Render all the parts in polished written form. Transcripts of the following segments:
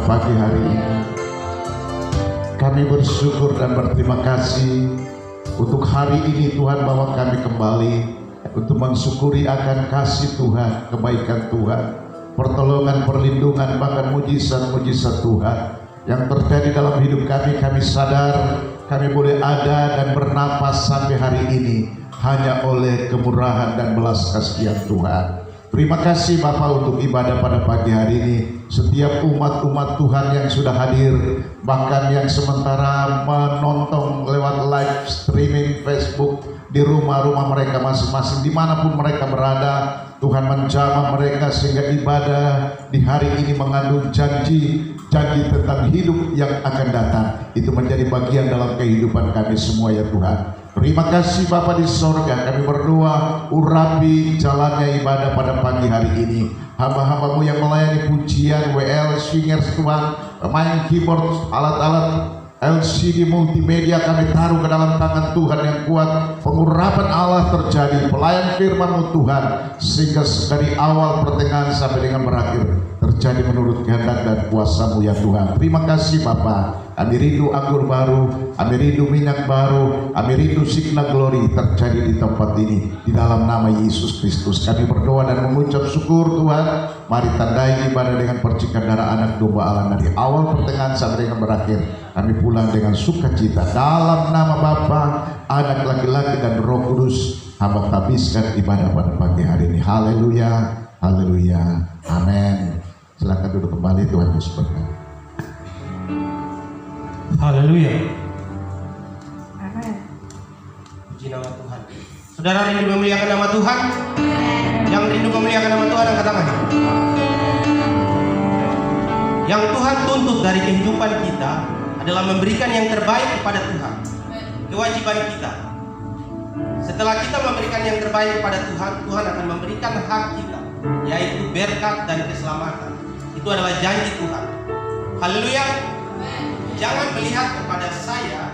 pada pagi hari ini. Kami bersyukur dan berterima kasih untuk hari ini Tuhan, bahwa kami kembali untuk mensyukuri akan kasih Tuhan, kebaikan Tuhan, pertolongan, perlindungan, bahkan mujizat-mujizat Tuhan yang terjadi dalam hidup kami. Kami sadar kami boleh ada dan bernapas sampai hari ini hanya oleh kemurahan dan belas kasihan Tuhan. Terima kasih Bapak untuk ibadah pada pagi hari ini. Setiap umat-umat Tuhan yang sudah hadir, bahkan yang sementara menonton lewat live streaming Facebook di rumah-rumah mereka masing-masing, dimanapun mereka berada, Tuhan menjamah mereka sehingga ibadah di hari ini mengandung janji tentang hidup yang akan datang. Itu menjadi bagian dalam kehidupan kami semua ya Tuhan. Terima kasih Bapa di sorga, kami berdoa urapi jalannya ibadah pada pagi hari ini. Hamba-hambamu yang melayani pujian, WL, swingers Tuhan, pemain keyboard, alat-alat LCD multimedia kami taruh ke dalam tangan Tuhan yang kuat. Pengurapan Allah terjadi, pelayan firman-Mu Tuhan, sehingga dari awal pertengahan sampai dengan berakhir terjadi menurut kehendak dan kuasa-Mu ya Tuhan. Terima kasih Bapa. Kami rindu anggur baru, kami rindu minyak baru, kami rindu Signa Glory terjadi di tempat ini. Di dalam nama Yesus Kristus kami berdoa dan mengucap syukur Tuhan. Mari tandai ibadah dengan percikan darah anak domba Allah dari awal pertengahan sampai dengan berakhir. Kami pulang dengan sukacita. Dalam nama Bapa, Anak laki-laki dan Roh Kudus, hamba habiskan ibadah pada pagi hari ini. Haleluya, haleluya, amin. Silakan duduk kembali, Tuhan Yesus berkati. Haleluya. Amin. Puji nama Tuhan. Saudara rindu memuliakan nama Tuhan? Yang rindu memuliakan nama Tuhan angkat tangan. Yang Tuhan tuntut dari kehidupan kita adalah memberikan yang terbaik kepada Tuhan. Kewajiban kita. Setelah kita memberikan yang terbaik kepada Tuhan, Tuhan akan memberikan hak kita, yaitu berkat dan keselamatan. Itu adalah janji Tuhan. Haleluya. Jangan melihat kepada saya,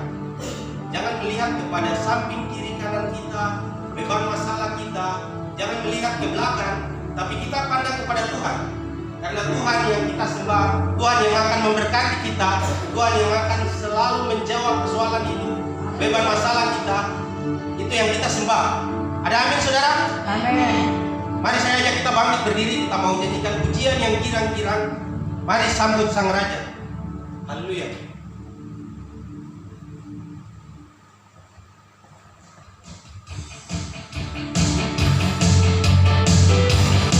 jangan melihat kepada samping kiri kanan kita, beban masalah kita, jangan melihat ke belakang, tapi kita pandang kepada Tuhan. Karena Tuhan yang kita sembah, Tuhan yang akan memberkati kita, Tuhan yang akan selalu menjawab persoalan hidup, beban masalah kita, itu yang kita sembah. Ada amin saudara? Amin. Mari saya ajak kita bangkit berdiri, kita mau nyanyikan pujian yang girang-girang. Mari sambut Sang Raja. Haleluya.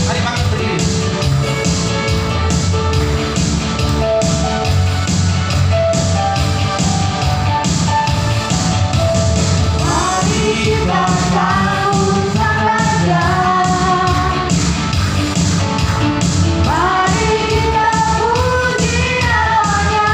Mari bangkit berdiri. Mari kita sambut Sang Raja. Mari kita puji nama-Nya.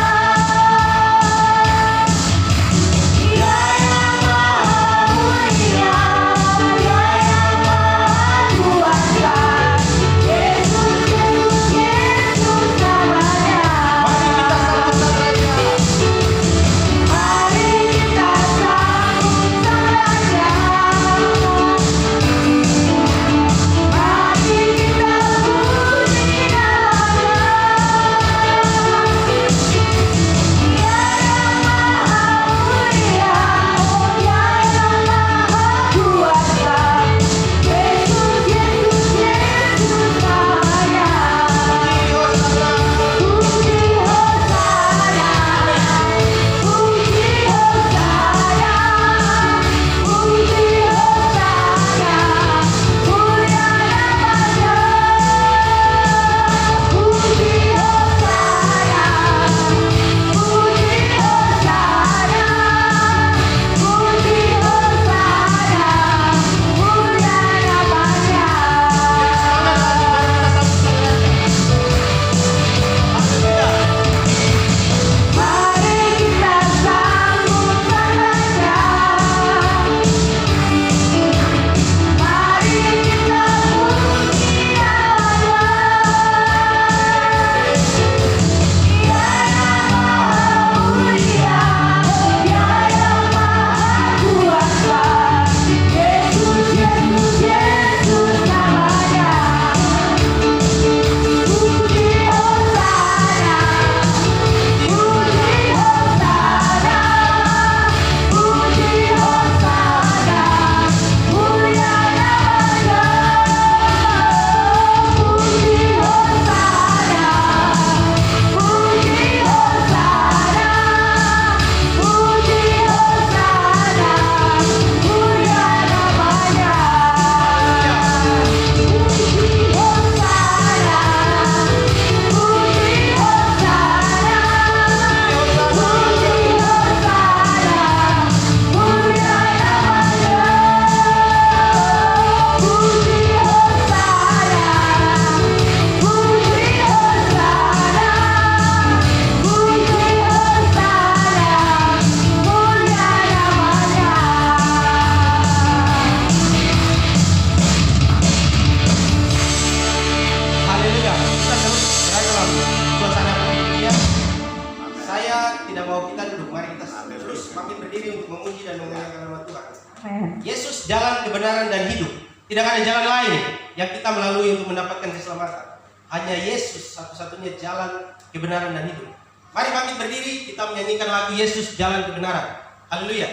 memuji dan memuliakan nama Tuhan. Amen. Yesus jalan kebenaran dan hidup. Tidak ada jalan lain yang kita melalui untuk mendapatkan keselamatan. Hanya Yesus satu-satunya jalan kebenaran dan hidup. Mari bangkit berdiri, kita menyanyikan lagu Yesus Jalan Kebenaran. Haleluya.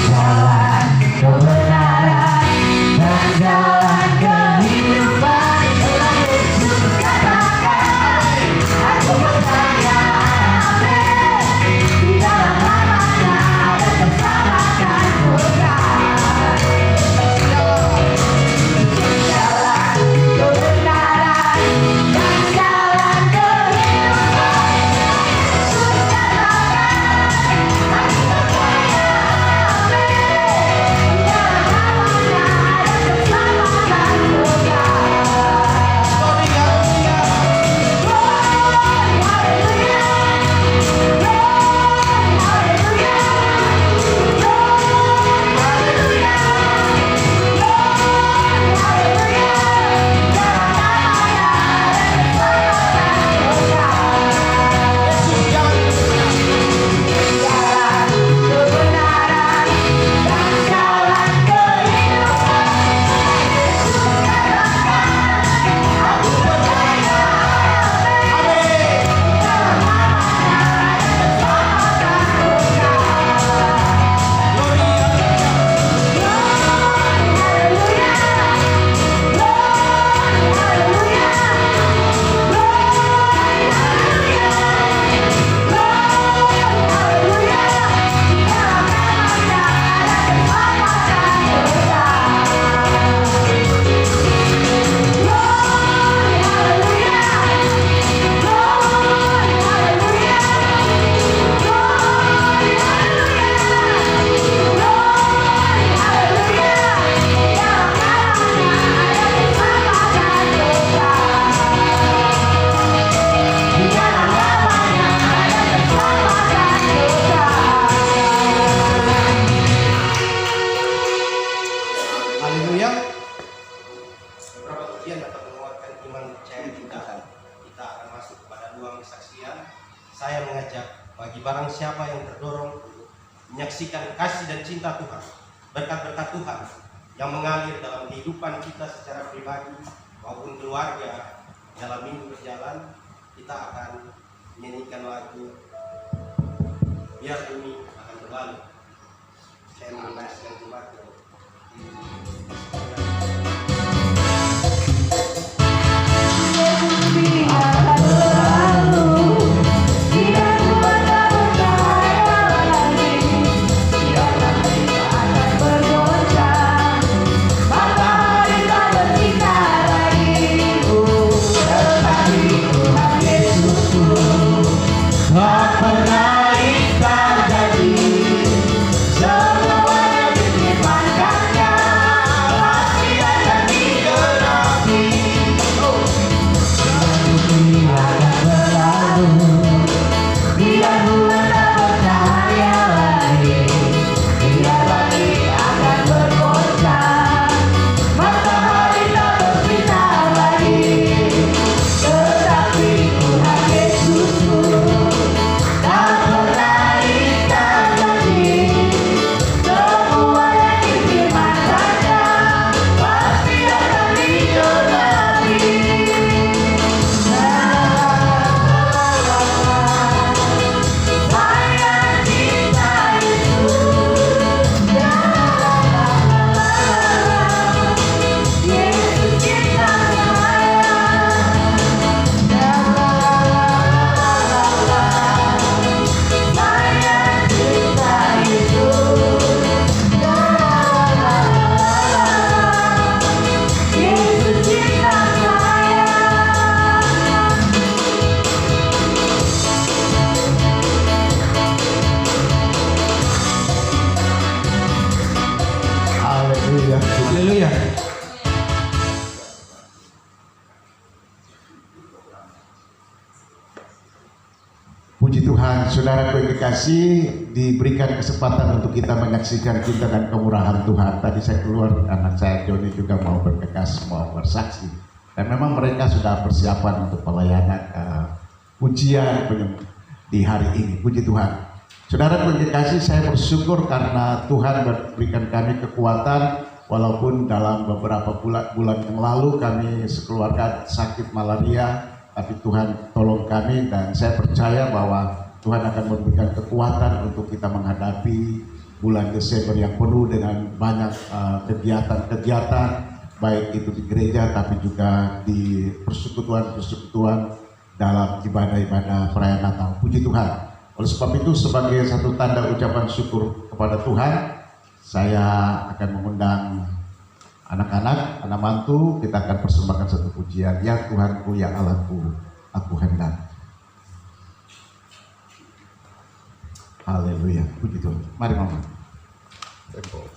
Jalan kebenaran dan jalan kehidupan, telah Yesus katakan, aku percaya, amin. Di dalam namanya ada keselamatan kekal. Jalan kebenaran dan jalan kehidupan, Yesus katakan, aku percaya, amin. Di dalam namanya ada keselamatan kekal. Glory, haleluya. Yesus jalan Amin. Glory, haleluya. Haleluya. Beberapa pujian dapat menguatkan iman percaya kita. Kita akan masuk kepada ruang kesaksian. Saya mengajak bagi barang siapa yang terdorong untuk menyaksikan kasih dan cinta Tuhan, berkat-berkat Tuhan yang mengalir dalam kehidupan kita secara pribadi maupun keluarga dalam minggu berjalan, kita akan menyanyikan lagu Biar Bumi Akan Berlalu. Saya menambahkan jemaat. Tak pernah terjadi, semuanya difirmankannya, pasti akan digenapi. Bumi akan berlalu, biar bulan tak bercahaya lagi, biar langit akan bergoncang, matahari tak bersinar lagi, tetapi Tuhan Yesusku tak pernah terjadi. Semua yang difirmankannya pasti akan digenapi. Saya cinta Yesus, Yesus cinta Haleluya. Haleluya. Puji Tuhan, saudaraku yang kekasih, diberikan kesempatan untuk kita menyaksikan cinta dan kemurahan Tuhan. Tadi saya keluar, anak saya Joni juga mau berkekas, mau bersaksi. Dan memang mereka sudah persiapan untuk pelayanan ujian di hari ini. Puji Tuhan. Saudara kasih, saya bersyukur karena Tuhan memberikan kami kekuatan, walaupun dalam beberapa bulan yang lalu kami sekeluarga sakit malaria, tapi Tuhan tolong kami, dan saya percaya bahwa Tuhan akan memberikan kekuatan untuk kita menghadapi bulan Desember yang penuh dengan banyak kegiatan-kegiatan, baik itu di gereja tapi juga di persekutuan-persekutuan dalam ibadah-ibadah perayaan Natal. Puji Tuhan. Oleh sebab itu, sebagai satu tanda ucapan syukur kepada Tuhan, saya akan mengundang anak-anak, anak mantu. Kita akan persembahkan satu pujian, Ya Tuhanku, Ya Allahku, aku hendak. Haleluya, puji Tuhan. Mari mama. Tempo.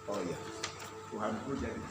Oh ya, Tuhanku jadi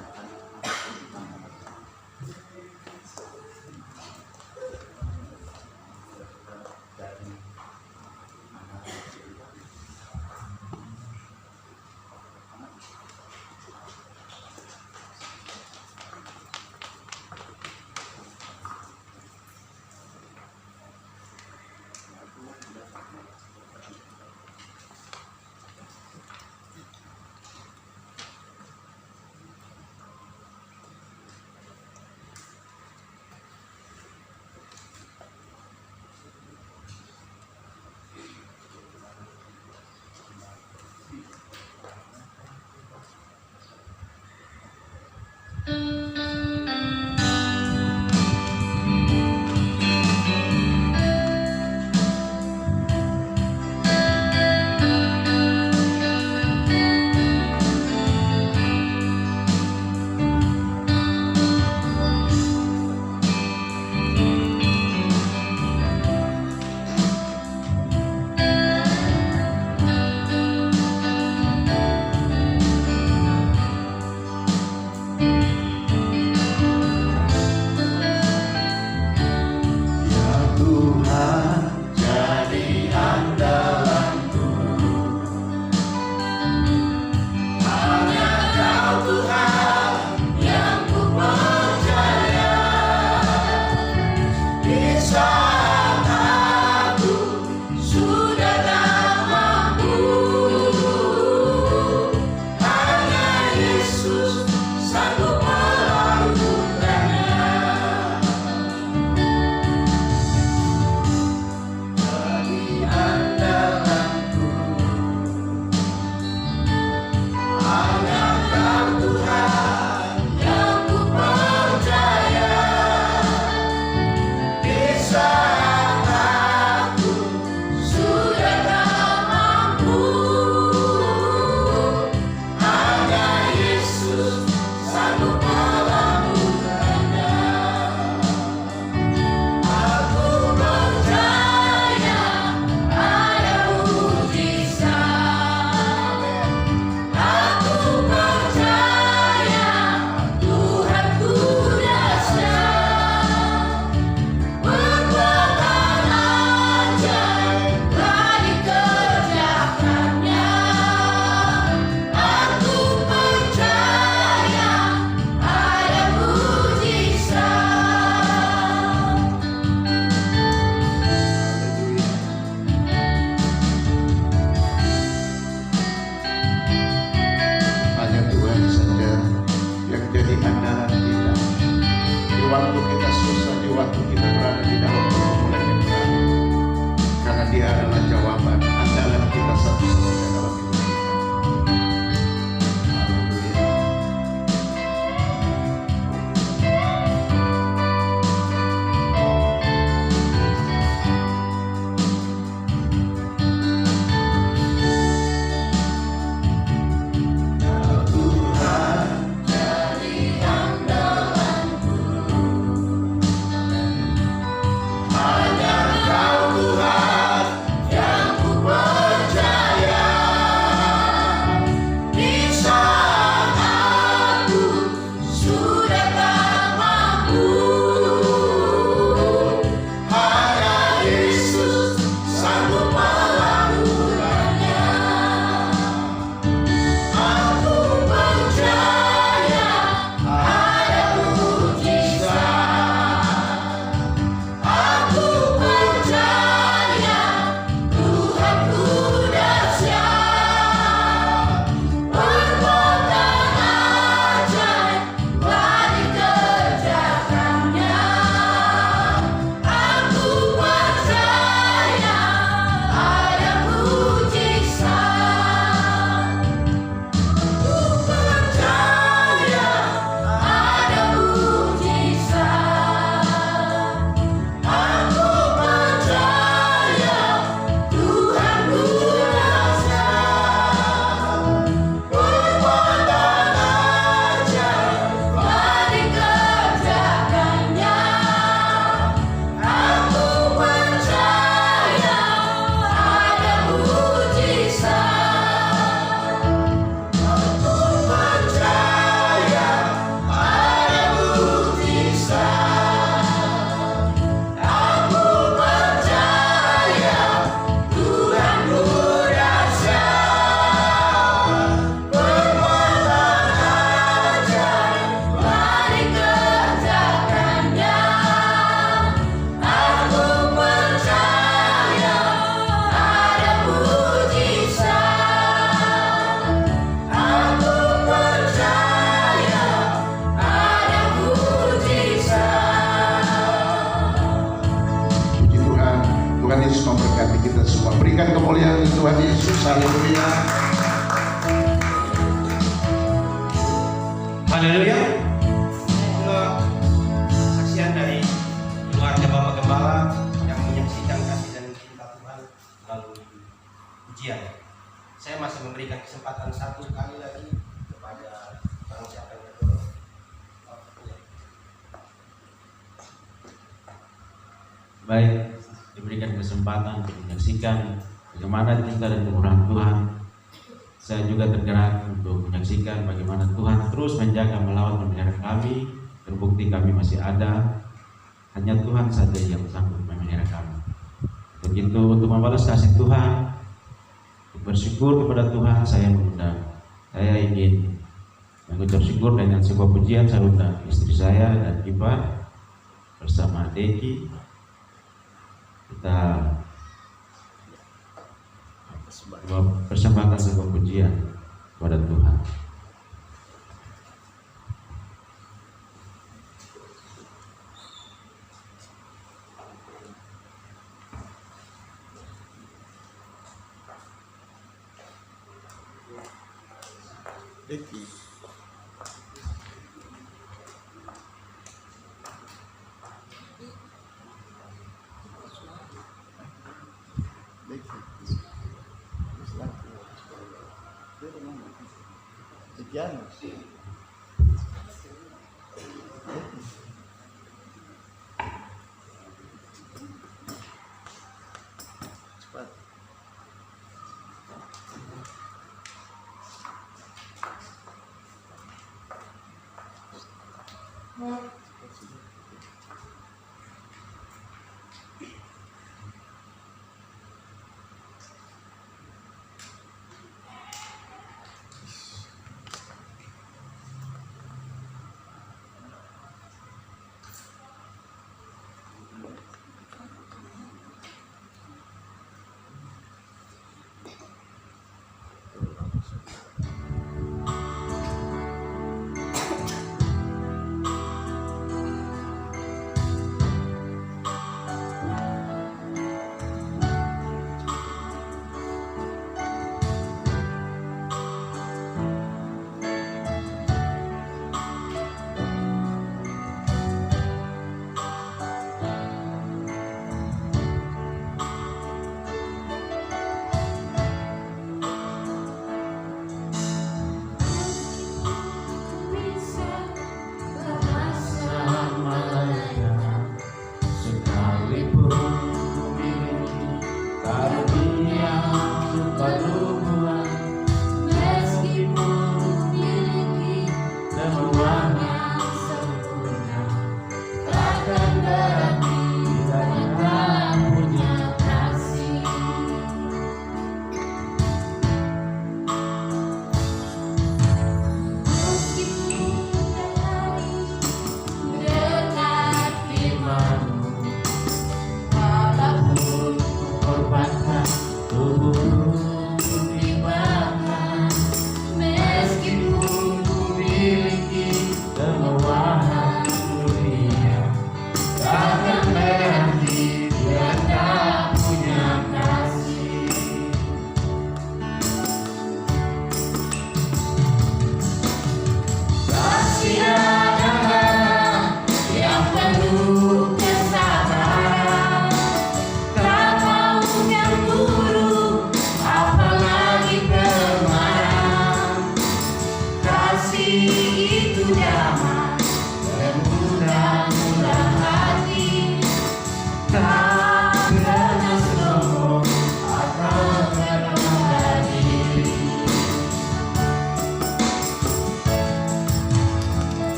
Sanggup Haleluya. Saksian dari keluarga Bapak Gembala yang menyaksikan kasih dan cinta Tuhan melalui ujian. Saya masih memberikan kesempatan satu kali lagi kepada barang siapa yang berdorong. Baik, diberikan kesempatan untuk menyaksikan bagaimana cinta dan kemurahan Tuhan. Saya juga tergerak untuk menyaksikan bagaimana Tuhan terus menjaga, melawat, memelihara kami. Terbukti kami masih ada. Hanya Tuhan saja yang sanggup memelihara kami. Begitu untuk membalas kasih Tuhan, untuk bersyukur kepada Tuhan, saya mengundang. Saya ingin mengucap syukur dengan sebuah pujian. Saya undang istri saya dan Kipa bersama Deki. Kita persembahkan sebuah pujian kepada Tuhan.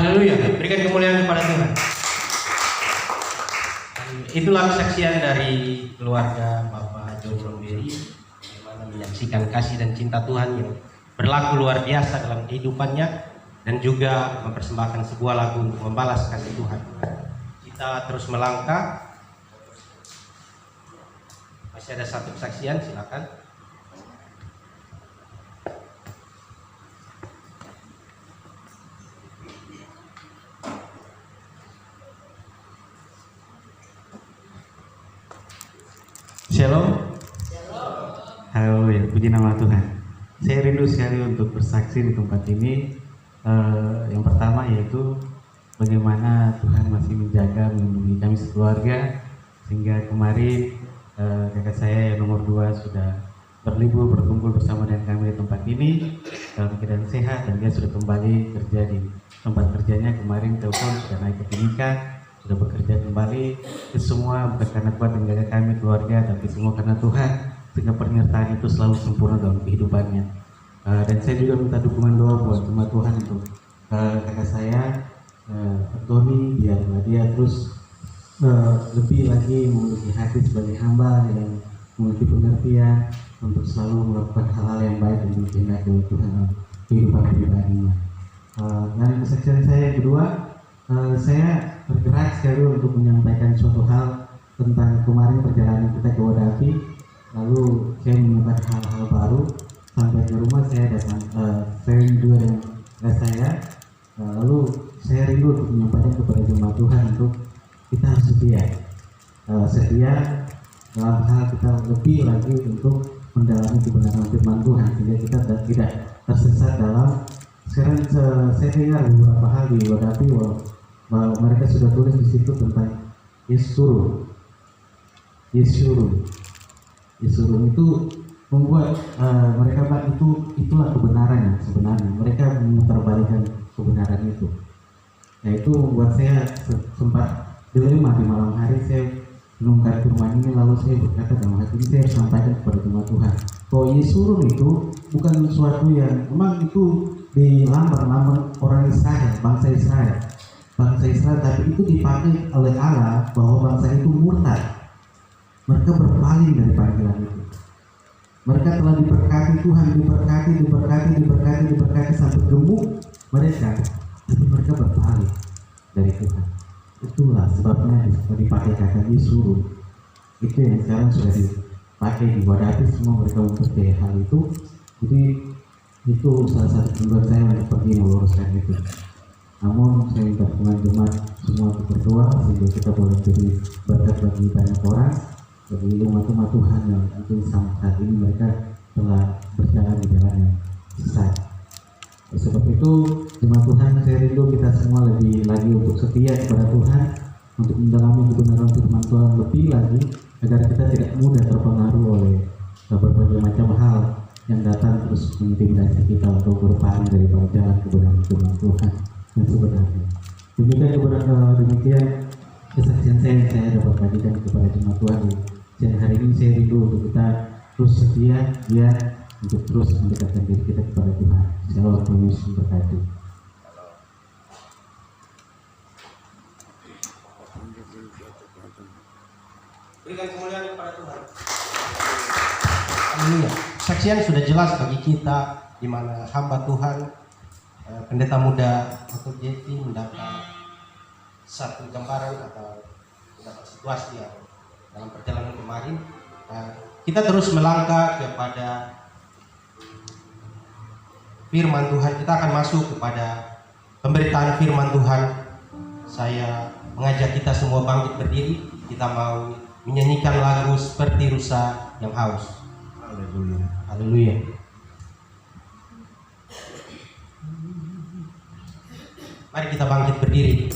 Haleluya. Berikan kemuliaan kepada Tuhan. Itulah kesaksian dari keluarga Bapak John Romberi, yang mana menyaksikan kasih dan cinta Tuhan yang berlaku luar biasa dalam kehidupannya, dan juga mempersembahkan sebuah lagu untuk membalas kasih Tuhan. Kita terus melangkah. Masih ada satu kesaksian, silakan. Shalom. Haleluya, puji nama Tuhan. Saya rindu sekali untuk bersaksi di tempat ini. Yang pertama yaitu bagaimana Tuhan masih menjaga, melindungi kami sekeluarga, sehingga kemarin kakak saya yang nomor 2 sudah berlibur berkumpul bersama dengan kami di tempat ini dalam keadaan sehat, dan dia sudah kembali kerja di tempat kerjanya. Kemarin telepon sudah naik ke Timika, sudah bekerja kembali. Itu semua bukan karena kuat menjaga kami keluarga, tapi semua karena Tuhan, sehingga penyertaan itu selalu sempurna dalam kehidupannya. Dan saya juga minta dukungan doa buat jemaat Tuhan untuk kakak saya Tony, biar dia terus lebih lagi memiliki hati sebagai hamba yang memiliki pengertian untuk selalu melakukan hal-hal yang baik dan dikehendaki oleh Tuhan dalam kehidupan pribadinya. Dan kesaksian saya yang kedua, saya bergerak sekali untuk menyampaikan suatu hal tentang kemarin perjalanan kita ke Wadapi. Lalu saya menemukan hal-hal baru. Sampai ke rumah saya datang sharing juga dengan saya. Lalu saya rindu untuk menyampaikan kepada jemaat Tuhan untuk kita harus setia. Setia dalam hal kita lebih lagi untuk mendalami kebenaran firman Tuhan, sehingga kita tidak tersesat dalam. Sekarang saya dengar beberapa hal di Wadapi bahwa mereka sudah tulis di situ tentang Yesurun itu membuat mereka bilang itulah kebenaran yang sebenarnya. Mereka memutarbalikkan kebenaran itu. Nah, itu membuat saya sempat dilema di malam hari. Saya menunggu firman ini, lalu saya berkata dalam hati ini, saya harus sampaikan kepada jemaat Tuhan bahwa Yesurun itu bukan sesuatu yang memang itu di lambang orang Israel, bangsa Israel, tapi itu dipakai oleh Allah bahwa bangsa itu murtad. Mereka berpaling dari panggilan itu. Mereka telah diberkati Tuhan, diberkati sampai gemuk mereka, tapi mereka berpaling dari Tuhan. Itulah sebabnya dipakai kata disuruh. Itu yang sekarang sudah dipakai di Wadapi, semua mereka mempercayai hal itu. Jadi itu salah satu tujuan saya untuk pergi meluruskan itu. Namun saya minta dukungan jemaat semua untuk berdoa sehingga kita boleh jadi berkat bagi banyak orang, bagi umat-umat Tuhan yang mungkin saat ini mereka telah berjalan di jalan yang sesat. Sebab itu jemaat Tuhan, saya rindu kita semua lebih lagi untuk setia kepada Tuhan, untuk mendalami kebenaran firman Tuhan lebih lagi, agar kita tidak mudah terpengaruh oleh berbagai macam hal yang datang terus mengintimidasi kita untuk berpaling dari jalan kebenaran firman Tuhan yang sebenarnya. Demikian kesaksian saya dapat bagikan kepada jemaat Tuhan. Dan hari ini saya rindu untuk kita terus setia, untuk terus mendekatkan diri kita kepada Tuhan. Shalom, Tuhan Yesus memberkati. Berikan kemuliaan kepada Tuhan. Haleluya. Kesaksian sudah jelas bagi kita, di mana hamba Tuhan, pendeta muda untuk Jeti mendapat satu gambaran atau mendapat situasi yang dalam perjalanan kemarin. Kita terus melangkah kepada firman Tuhan. Kita akan masuk kepada pemberitaan firman Tuhan. Saya mengajak kita semua bangkit berdiri. Kita mau menyanyikan lagu Seperti Rusa yang Haus. Haleluya. Haleluya. Mari kita bangkit berdiri.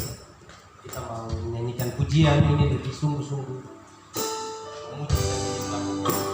Kita mau menyanyikan pujian ini lebih sungguh-sungguh. Memuji dan menyembah.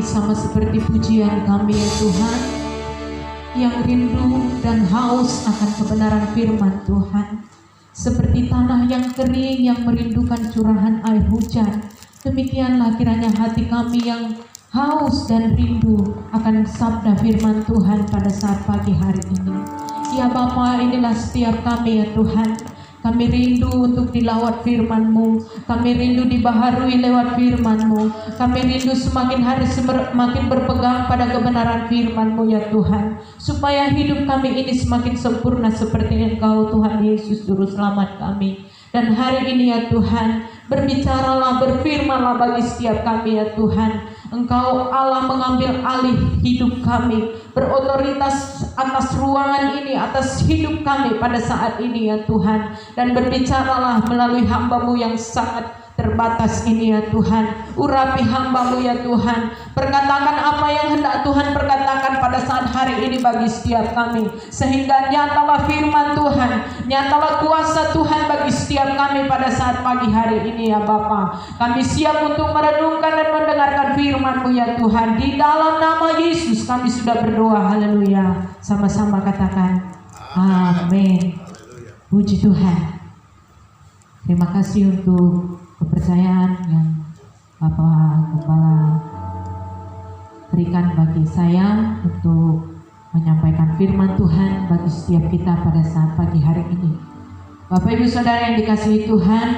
kami sama seperti pujian kami ya Tuhan, yang rindu dan haus akan kebenaran firman Tuhan. Seperti tanah yang kering yang merindukan curahan air hujan, demikianlah kiranya hati kami yang haus dan rindu akan sabda firman Tuhan pada saat pagi hari ini. Ya Bapa, inilah setiap kami ya Tuhan. Kami rindu untuk dilawat firman-Mu, kami rindu dibaharui lewat firman-Mu, kami rindu semakin hari semakin berpegang pada kebenaran firman-Mu ya Tuhan, supaya hidup kami ini semakin sempurna seperti Engkau Tuhan Yesus Juru Selamat kami. Dan hari ini ya Tuhan, berbicaralah, berfirmanlah bagi setiap kami ya Tuhan. Engkau Allah mengambil alih hidup kami, berotoritas atas ruangan ini, atas hidup kami pada saat ini ya Tuhan. Dan berbicaralah melalui hamba-Mu yang sangat terbatas ini ya Tuhan. Urapi hamba-Mu ya Tuhan, perkatakan apa yang hendak Tuhan perkatakan pada saat hari ini bagi setiap kami, sehingga nyatalah firman Tuhan, nyatalah kuasa Tuhan bagi setiap kami pada saat pagi hari ini ya Bapa. Kami siap untuk merenungkan dan mendengarkan firman-Mu ya Tuhan. Di dalam nama Yesus kami sudah berdoa, haleluya. Sama-sama katakan amin. Puji Tuhan. Terima kasih untuk kepercayaan yang Bapak Kepala berikan bagi saya untuk menyampaikan firman Tuhan bagi setiap kita pada saat pagi hari ini. Bapak Ibu Saudara yang dikasihi Tuhan,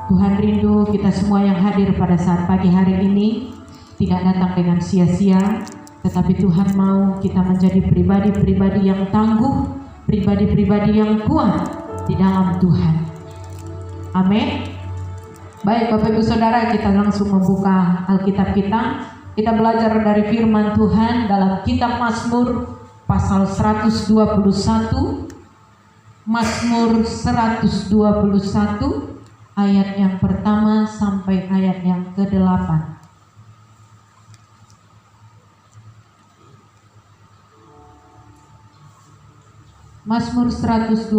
Tuhan rindu kita semua yang hadir pada saat pagi hari ini tidak datang dengan sia-sia, tetapi Tuhan mau kita menjadi pribadi-pribadi yang tangguh, pribadi-pribadi yang kuat di dalam Tuhan. Amin. Baik Bapak Ibu Saudara, kita langsung membuka Alkitab kita. Kita belajar dari firman Tuhan dalam kitab Mazmur pasal 121. Mazmur 121 ayat yang pertama sampai ayat yang ke-8. Mazmur 121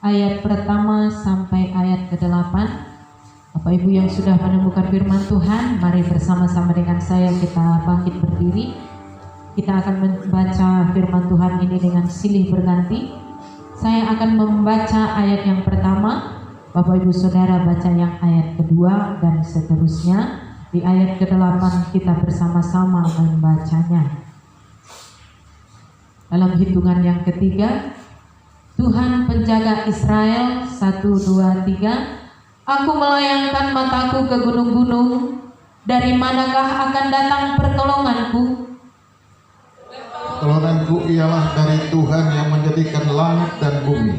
ayat pertama sampai ayat ke-8. Bapak Ibu yang sudah menemukan firman Tuhan, mari bersama-sama dengan saya kita bangkit berdiri. Kita akan membaca firman Tuhan ini dengan silih berganti. Saya akan membaca ayat yang pertama, Bapak Ibu Saudara baca yang ayat kedua, dan seterusnya. Di ayat ke-8 kita bersama-sama membacanya. Dalam hitungan yang ketiga, Tuhan penjaga Israel, 1, 2, 3. Aku melayangkan mataku ke gunung-gunung, dari manakah akan datang pertolonganku? Pertolonganku ialah dari Tuhan yang menjadikan langit dan bumi.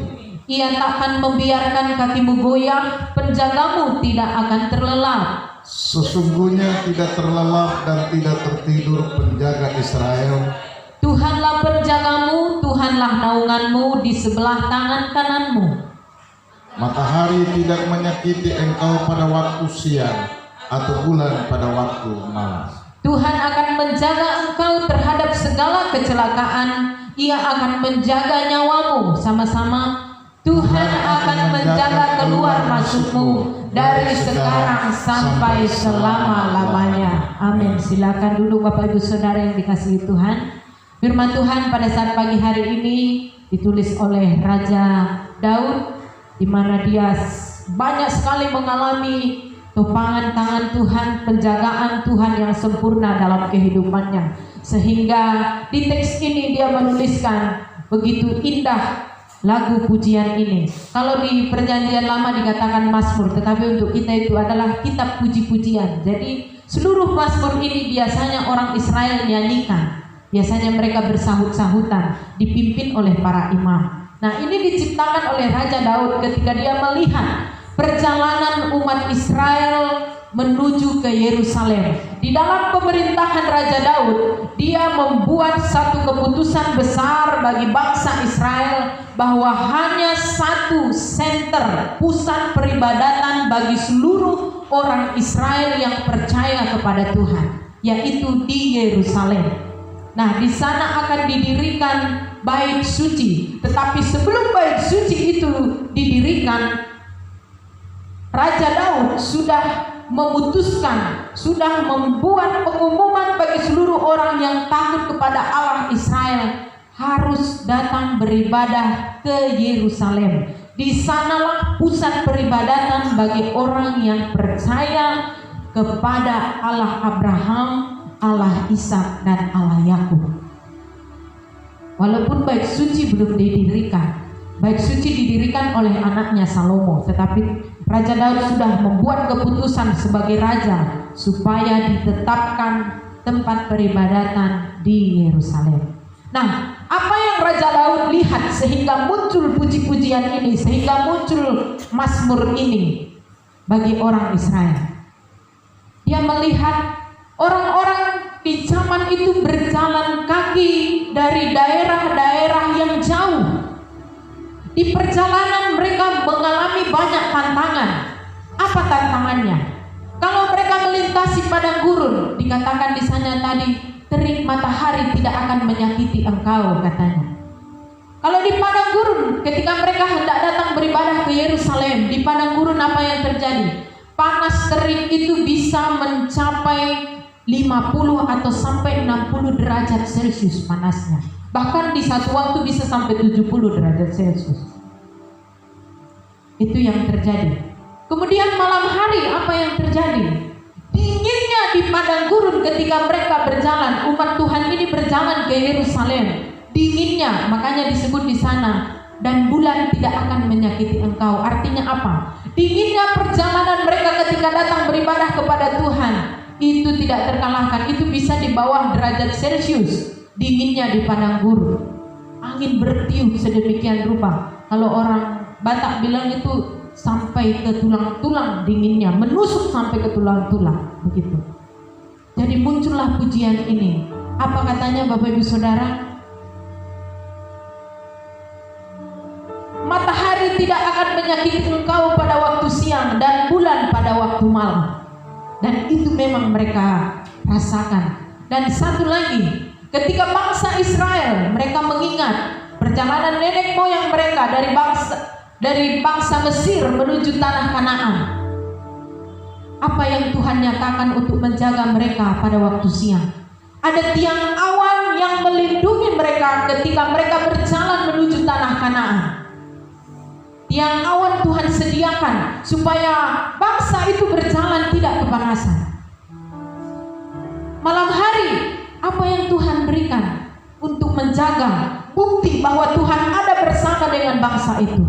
Ia takkan membiarkan kakimu goyah, penjagamu tidak akan terlelap. Sesungguhnya tidak terlelap dan tidak tertidur penjaga Israel. Tuhanlah penjagamu, Tuhanlah naunganmu di sebelah tangan kananmu. Matahari tidak menyakiti engkau pada waktu siang, atau bulan pada waktu malam. Tuhan akan menjaga engkau terhadap segala kecelakaan. Ia akan menjaga nyawamu. Sama-sama. Tuhan akan menjaga keluar masukmu dari sekarang sampai selama-lamanya. Amin. Silakan duduk Bapak Ibu Saudara yang dikasihi Tuhan. Firman Tuhan pada saat pagi hari ini ditulis oleh Raja Daud, di mana dia banyak sekali mengalami topangan tangan Tuhan, penjagaan Tuhan yang sempurna dalam kehidupannya. Sehingga di teks ini dia menuliskan begitu indah lagu pujian ini. Kalau di Perjanjian Lama dikatakan Mazmur, tetapi untuk kita itu adalah kitab puji-pujian. Jadi seluruh Mazmur ini biasanya orang Israel nyanyikan. Biasanya mereka bersahut-sahutan, dipimpin oleh para imam. Nah, ini diciptakan oleh Raja Daud ketika dia melihat perjalanan umat Israel menuju ke Yerusalem. Di dalam pemerintahan Raja Daud, dia membuat satu keputusan besar bagi bangsa Israel bahwa hanya satu center, pusat peribadatan bagi seluruh orang Israel yang percaya kepada Tuhan, yaitu di Yerusalem. Nah, di sana akan didirikan bait suci. Tetapi sebelum bait suci itu didirikan, Raja Daud sudah memutuskan, sudah membuat pengumuman bagi seluruh orang yang takut kepada Allah Israel harus datang beribadah ke Yerusalem. Di sanalah pusat peribadatan bagi orang yang percaya kepada Allah Abraham, Allah Ishak, dan Allah Yakub. Walaupun bait suci belum didirikan, bait suci didirikan oleh anaknya Salomo, tetapi Raja Daud sudah membuat keputusan sebagai raja supaya ditetapkan tempat peribadatan di Yerusalem. Nah, apa yang Raja Daud lihat sehingga muncul puji-pujian ini, sehingga muncul mazmur ini bagi orang Israel? Dia melihat orang-orang di zaman itu berjalan kaki dari daerah-daerah yang jauh. Di perjalanan mereka mengalami banyak tantangan. Apa tantangannya? Kalau mereka melintasi padang gurun, dikatakan di sana tadi, terik matahari tidak akan menyakiti engkau, katanya. Kalau di padang gurun, ketika mereka hendak datang beribadah ke Yerusalem, di padang gurun apa yang terjadi? Panas terik itu bisa mencapai 50 atau sampai 60 derajat Celcius panasnya. Bahkan di satu waktu bisa sampai 70 derajat Celcius. Itu yang terjadi. Kemudian malam hari apa yang terjadi? Dinginnya di padang gurun ketika mereka berjalan, umat Tuhan ini berjalan ke Yerusalem. Dinginnya, makanya disebut di sana, dan bulan tidak akan menyakiti engkau. Artinya apa? Dinginnya perjalanan mereka ketika datang beribadah kepada Tuhan itu tidak terkalahkan. Itu bisa di bawah derajat Celcius. Dinginnya di padang gurun, angin bertiup sedemikian rupa. Kalau orang Batak bilang itu sampai ke tulang-tulang dinginnya, menusuk sampai ke tulang-tulang, begitu. Jadi muncullah pujian ini. Apa katanya Bapak Ibu Saudara? Matahari tidak akan menyakiti engkau pada waktu siang dan bulan pada waktu malam. Dan itu memang mereka rasakan. Dan satu lagi, ketika bangsa Israel, mereka mengingat perjalanan nenek moyang mereka dari bangsa Mesir menuju tanah Kanaan. Apa yang Tuhan nyatakan untuk menjaga mereka pada waktu siang? Ada tiang awan yang melindungi mereka ketika mereka berjalan menuju tanah Kanaan. Tiang awan Tuhan sediakan supaya bangsa itu berjalan tidak kepanasan. Malam hari, apa yang Tuhan berikan untuk menjaga bukti bahwa Tuhan ada bersama dengan bangsa itu?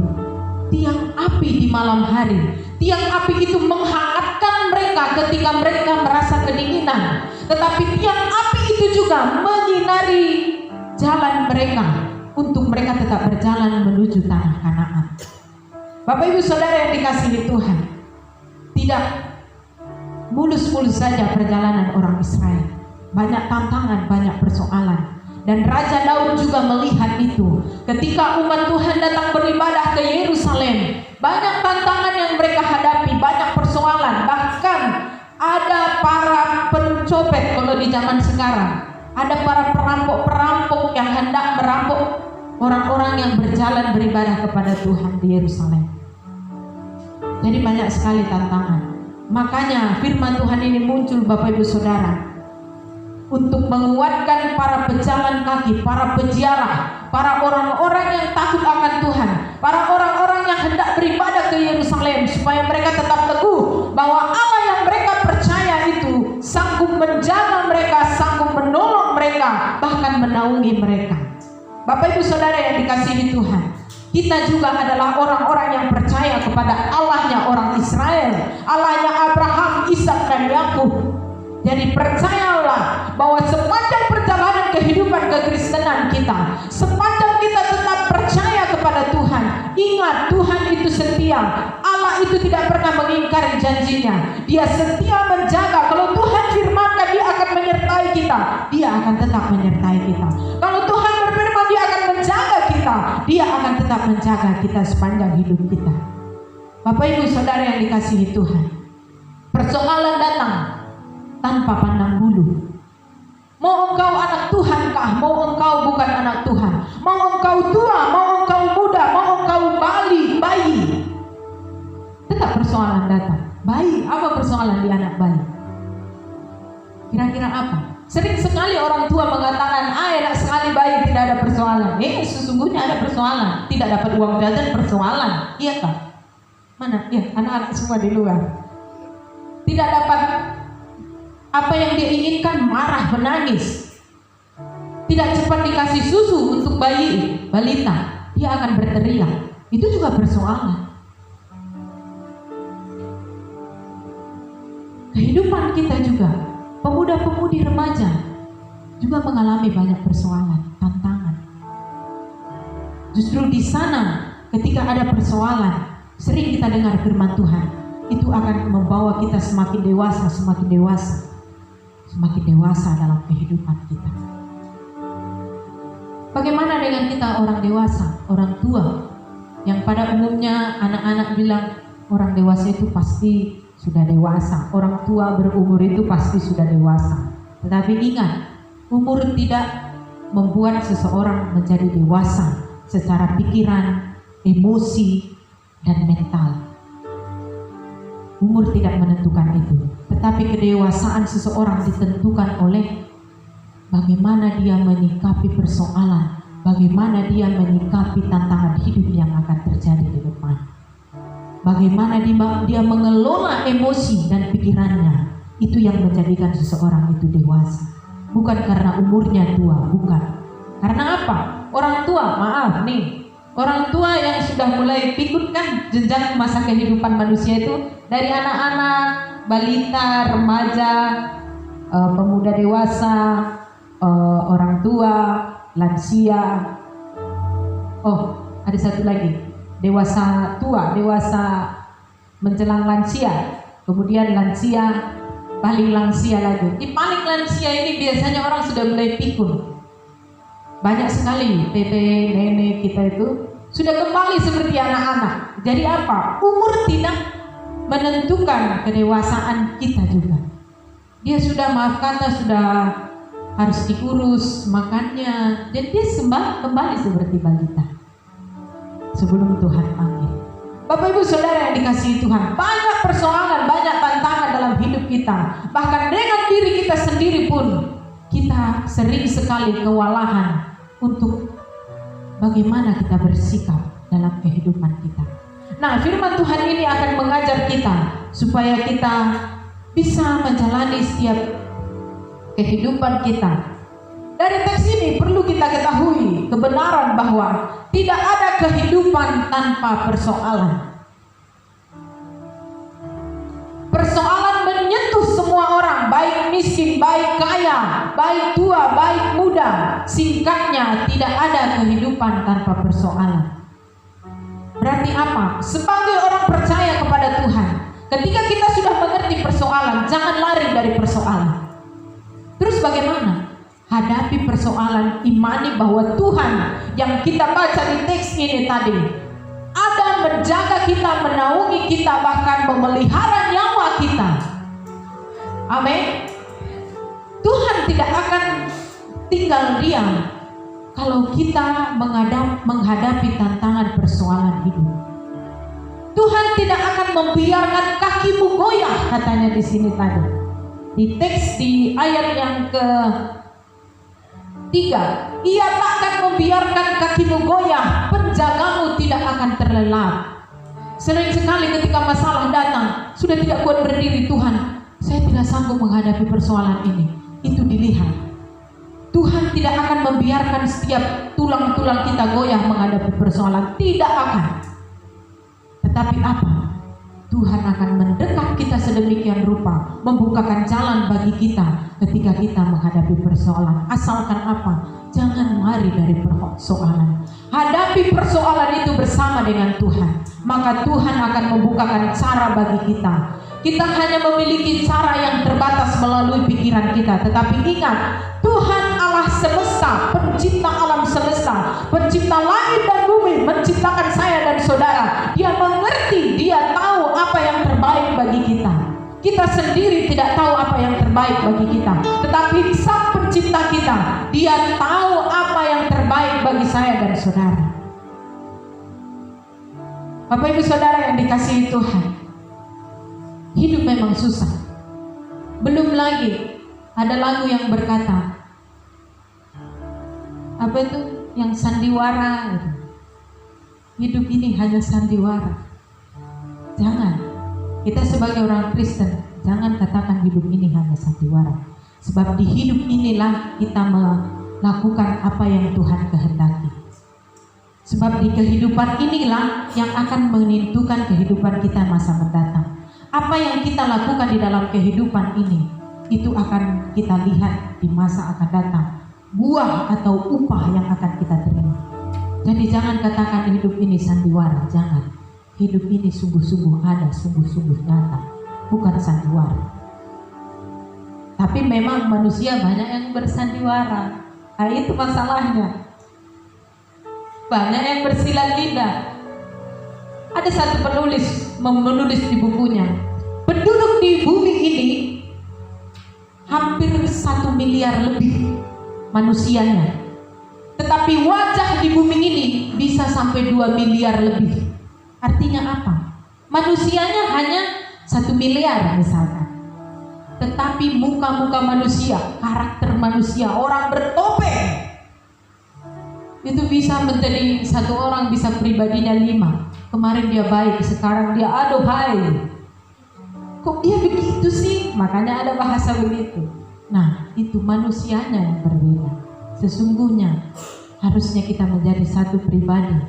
Tiang api di malam hari. Tiang api itu menghangatkan mereka ketika mereka merasa kedinginan. Tetapi tiang api itu juga menyinari jalan mereka untuk mereka tetap berjalan menuju tanah Kanaan. Bapak Ibu Saudara yang dikasihi Tuhan, tidak mulus-mulus saja perjalanan orang Israel. Banyak tantangan, banyak persoalan. Dan Raja Daud juga melihat itu. Ketika umat Tuhan datang beribadah ke Yerusalem, banyak tantangan yang mereka hadapi, banyak persoalan. Bahkan ada para pencopet kalau di zaman sekarang. Ada para perampok-perampok yang hendak merampok orang-orang yang berjalan beribadah kepada Tuhan di Yerusalem. Jadi banyak sekali tantangan. Makanya firman Tuhan ini muncul Bapak Ibu Saudara, untuk menguatkan para pejalan kaki, para peziarah, para orang-orang yang takut akan Tuhan, para orang-orang yang hendak beribadah ke Yerusalem, supaya mereka tetap teguh bahwa Allah yang mereka percaya itu sanggup menjaga mereka, sanggup menolong mereka, bahkan menaungi mereka. Bapak Ibu Saudara yang dikasihi Tuhan, kita juga adalah orang-orang yang percaya kepada Allahnya orang Israel, Allahnya Abraham, Ishak, dan Yakub. Jadi percayalah bahwa sepanjang perjalanan kehidupan kekristenan kita, sepanjang kita tetap percaya kepada Tuhan, ingat Tuhan itu setia. Allah itu tidak pernah mengingkari janjinya. Dia setia menjaga. Kalau Tuhan firmankan Dia akan menyertai kita, Dia akan tetap menyertai kita. Kalau Tuhan berfirman Dia akan menjaga kita, Dia akan tetap menjaga kita sepanjang hidup kita. Bapak Ibu Saudara yang dikasihi Tuhan, persoalan datang tanpa pandang bulu. Mau engkau anak Tuhan kah? Mau engkau bukan anak Tuhan? Mau engkau tua? Mau engkau muda? Mau engkau bayi? Tetap persoalan persoalan datang. Bayi, apa persoalan di anak bayi? Kira-kira apa? Sering sekali orang tua mengatakan, enak sekali bayi, tidak ada persoalan. Sesungguhnya ada persoalan. Tidak dapat uang jajan, persoalan. Iya kan? Mana? Ya, anak-anak semua di luar. Tidak dapat apa yang dia inginkan, marah, menangis. Tidak cepat dikasih susu untuk bayi, balita, dia akan berteriak. Itu juga persoalan. Kehidupan kita juga, pemuda-pemudi remaja juga mengalami banyak persoalan, tantangan. Justru di sana ketika ada persoalan, sering kita dengar firman Tuhan, itu akan membawa kita semakin dewasa, semakin dewasa dalam kehidupan kita. Bagaimana dengan kita orang dewasa, orang tua, yang pada umumnya anak-anak bilang orang dewasa itu pasti sudah dewasa, orang tua berumur itu pasti sudah dewasa. Tetapi ingat, umur tidak membuat seseorang menjadi dewasa secara pikiran, emosi, dan mental. Umur tidak menentukan itu, tetapi kedewasaan seseorang ditentukan oleh bagaimana dia menyikapi persoalan, bagaimana dia menyikapi tantangan hidup yang akan terjadi di depan. Bagaimana dia mengelola emosi dan pikirannya, itu yang menjadikan seseorang itu dewasa. Bukan karena umurnya tua, bukan. Karena apa? Orang tua, maaf nih, orang tua yang sudah mulai pikun kan jenjang masa kehidupan manusia itu dari anak-anak, balita, remaja, pemuda dewasa, orang tua, lansia. Oh, ada satu lagi. Dewasa tua, dewasa menjelang lansia, kemudian lansia, paling lansia lagi. Di paling lansia ini biasanya orang sudah mulai pikun. Banyak sekali tete, nenek kita itu sudah kembali seperti anak-anak. Jadi apa? Umur tidak menentukan kedewasaan kita juga. Dia sudah, maaf kata, sudah harus diurus makannya, dan dia kembali seperti balita sebelum Tuhan panggil. Bapak Ibu Saudara yang dikasihi Tuhan, banyak persoalan, banyak tantangan dalam hidup kita. Bahkan dengan diri kita sendiri pun kita sering sekali kewalahan untuk bagaimana kita bersikap dalam kehidupan kita. Nah, firman Tuhan ini akan mengajar kita supaya kita bisa menjalani setiap kehidupan kita. Dari teks ini perlu kita ketahui kebenaran bahwa tidak ada kehidupan tanpa persoalan. Persoalan menyentuh semua orang, baik miskin, baik kaya, baik tua, baik muda. Singkatnya, tidak ada kehidupan tanpa persoalan. Berarti apa? Sebagai orang percaya kepada Tuhan, ketika kita sudah mengerti persoalan, jangan lari dari persoalan. Terus bagaimana? Hadapi persoalan, imani bahwa Tuhan yang kita baca di teks ini tadi ada menjaga kita, menaungi kita, bahkan memelihara nyawa kita. Amin. Tuhan tidak akan tinggal diam kalau kita menghadapi tantangan persoalan hidup. Tuhan tidak akan membiarkan kakimu goyah, katanya di sini tadi. Di teks di ayat yang ke-3, Ia takkan membiarkan kakimu goyah, penjagamu tidak akan terlelap. Sering sekali ketika masalah datang, sudah tidak kuat berdiri, Tuhan, saya tidak sanggup menghadapi persoalan ini. Itu dilihat. Tuhan tidak akan membiarkan setiap tulang-tulang kita goyah menghadapi persoalan. Tidak akan. Tetapi apa? Tuhan akan mendekat kita sedemikian rupa, membukakan jalan bagi kita ketika kita menghadapi persoalan. Asalkan apa? Jangan lari dari persoalan. Hadapi persoalan itu bersama dengan Tuhan. Maka Tuhan akan membukakan cara bagi kita. Kita hanya memiliki cara yang terbatas melalui pikiran kita. Tetapi ingat, Tuhan Allah semesta, pencipta alam semesta, pencipta langit dan bumi, menciptakan saya dan saudara. Dia mengerti, dia tahu apa yang terbaik bagi kita. Kita sendiri tidak tahu apa yang terbaik bagi kita, tetapi Sang Pencipta kita, Dia tahu apa yang terbaik bagi saya dan saudara. Bapak Ibu Saudara yang dikasihi Tuhan, yang susah. Belum lagi ada lagu yang berkata, apa itu? Yang sandiwara. Hidup ini hanya sandiwara. Jangan. Kita sebagai orang Kristen, jangan katakan hidup ini hanya sandiwara. Sebab di hidup inilah kita melakukan apa yang Tuhan kehendaki. Sebab di kehidupan inilah yang akan menentukan kehidupan kita masa mendatang. Apa yang kita lakukan di dalam kehidupan ini, itu akan kita lihat di masa akan datang. Buah atau upah yang akan kita terima. Jadi jangan katakan hidup ini sandiwara, jangan. Hidup ini sungguh-sungguh ada, sungguh-sungguh nyata, bukan sandiwara. Tapi memang manusia banyak yang bersandiwara. Nah, itu masalahnya. Banyak yang bersilat lidah. Ada satu penulis menulis di bukunya, penduduk di bumi ini hampir 1 miliar lebih manusianya. Tetapi wajah di bumi ini bisa sampai 2 miliar lebih. Artinya apa? Manusianya hanya 1 miliar misalkan. Tetapi muka-muka manusia, karakter manusia, orang bertopeng, itu bisa menjadi satu orang bisa pribadinya 5. Kemarin dia baik, sekarang dia aduhai. Kok dia begitu sih? Makanya ada bahasa begitu. Nah, itu manusianya yang berbeda. Sesungguhnya harusnya kita menjadi satu pribadi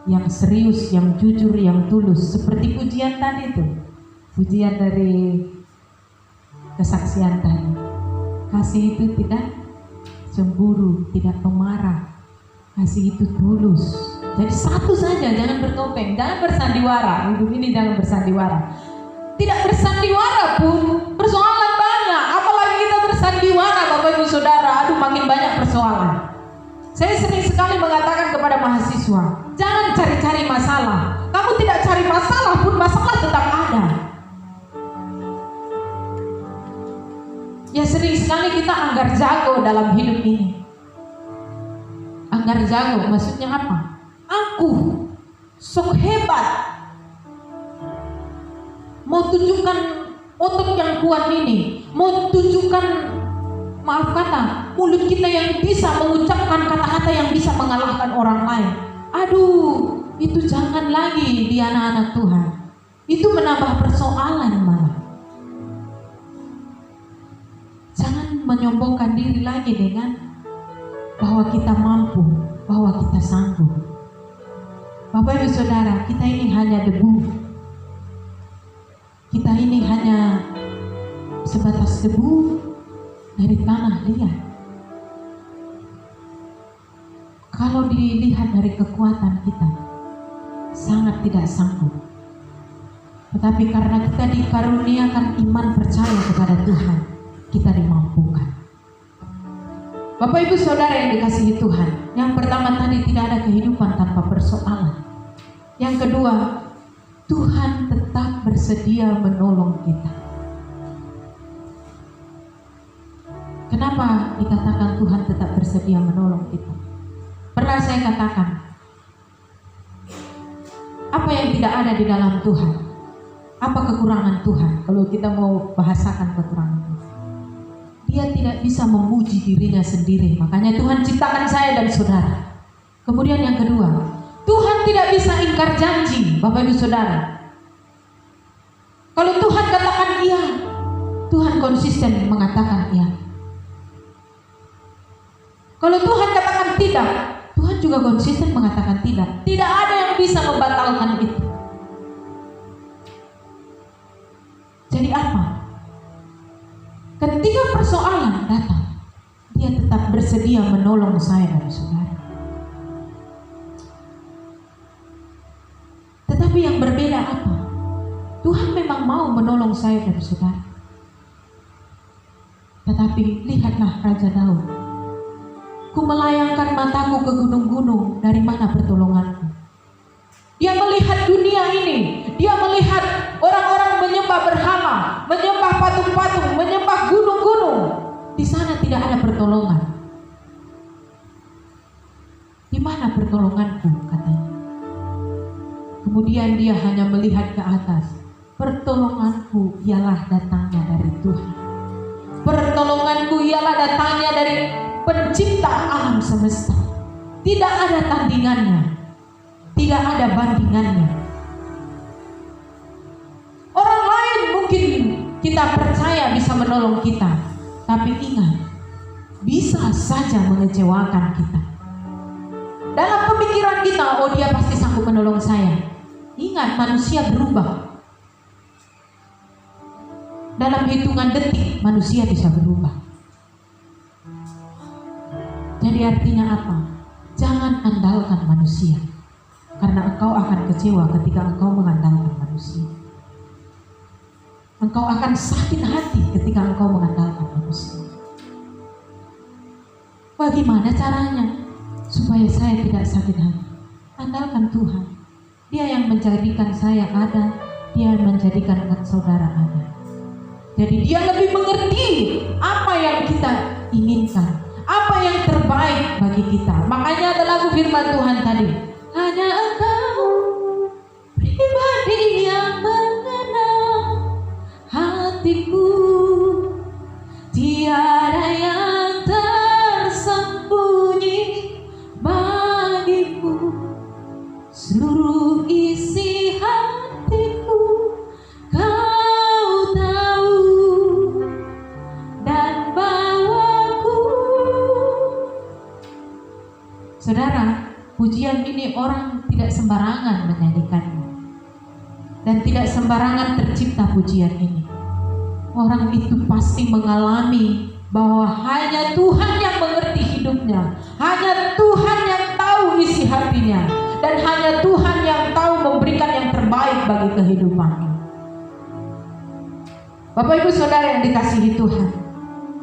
yang serius, yang jujur, yang tulus. Seperti pujian tadi itu, pujian dari kesaksian tadi. Kasih itu tidak cemburu, tidak pemarah. Kasih itu tulus. Jadi satu saja, jangan bertopeng, jangan bersandiwara. Hidup ini jangan bersandiwara. Tidak bersandiwara pun persoalan banyak. Apalagi kita bersandiwara, Bapak Ibu Saudara, aduh makin banyak persoalan. Saya sering sekali mengatakan kepada mahasiswa, jangan cari-cari masalah. Kamu tidak cari masalah pun masalah tetap ada. Ya sering sekali kita anggar jago dalam hidup ini. Anggar jago maksudnya apa? Aku sok hebat, mau tunjukkan otot yang kuat ini, mau tunjukkan, maaf kata, mulut kita yang bisa mengucapkan kata-kata yang bisa mengalahkan orang lain. Aduh, itu jangan lagi di anak-anak Tuhan. Itu menambah persoalan malah. Jangan menyombongkan diri lagi dengan bahwa kita mampu, bahwa kita sanggup. Bapak Ibu Saudara, kita ini hanya debu. Kita ini hanya sebatas debu dari tanah liat. Kalau dilihat dari kekuatan kita, sangat tidak sanggup. Tetapi karena kita dikaruniakan iman percaya kepada Tuhan, kita dimampukan. Bapak Ibu Saudara yang dikasihi Tuhan, yang pertama tadi tidak ada kehidupan tanpa persoalan. Yang kedua, Tuhan tetap bersedia menolong kita. Kenapa dikatakan Tuhan tetap bersedia menolong kita? Pernah saya katakan, apa yang tidak ada di dalam Tuhan? Apa kekurangan Tuhan? Kalau kita mau bahasakan kekurangan Tuhan, Dia tidak bisa memuji dirinya sendiri. Makanya Tuhan ciptakan saya dan saudara. Kemudian yang kedua, Tuhan tidak bisa ingkar janji, Bapak Ibu Saudara. Kalau Tuhan katakan iya, Tuhan konsisten mengatakan iya. Kalau Tuhan katakan tidak, Tuhan juga konsisten mengatakan tidak. Tidak ada yang bisa membatalkan itu. Jadi apa? Ketika persoalan datang, Dia tetap bersedia menolong saya dan saudara. Tetapi yang berbeda apa? Tuhan memang mau menolong saya dan saudara. Tetapi lihatlah Raja Daud. Ku melayangkan mataku ke gunung-gunung, dari mana pertolonganku? Dia melihat dunia ini, dia melihat orang-orang menyembah berhala, menyembah patung-patung, menyembah gunung-gunung. Di sana tidak ada pertolongan. Di mana pertolonganku, katanya. Kemudian dia hanya melihat ke atas. pertolonganku ialah datangnya dari Tuhan. Pertolonganku ialah datangnya dari pencipta alam semesta. Tidak ada tandingannya, tidak ada bandingannya. Orang lain mungkin kita percaya bisa menolong kita, tapi ingat, bisa saja mengecewakan kita. Dalam pemikiran kita, oh dia pasti sanggup menolong saya. Ingat, manusia berubah. Dalam hitungan detik manusia bisa berubah. Jadi artinya apa? Jangan andalkan manusia, karena engkau akan kecewa ketika engkau mengandalkan manusia. Engkau akan sakit hati ketika engkau mengandalkan manusia. Bagaimana caranya supaya saya tidak sakit hati? Andalkan Tuhan. Dia yang menjadikan saya ada, Dia yang menjadikan saudara ada. Jadi dia lebih mengerti apa yang kita inginkan, apa yang terbaik bagi kita. Makanya ada lagu firman Tuhan tadi, hanya Engkau pribadi yang mengenal hatiku, tiada yang tersembunyi bagiku, seluruh isi hatiku Kau tahu, dan bawaku. Saudara, pujian ini orang tidak sembarangan menyanyikannya, dan tidak sembarangan tercipta pujian ini. Orang itu pasti mengalami bahwa hanya Tuhan yang mengerti hidupnya, hanya Tuhan yang tahu isi hatinya, dan hanya Tuhan yang tahu memberikan yang terbaik bagi kehidupannya. Bapak Ibu Saudara yang dikasihi Tuhan,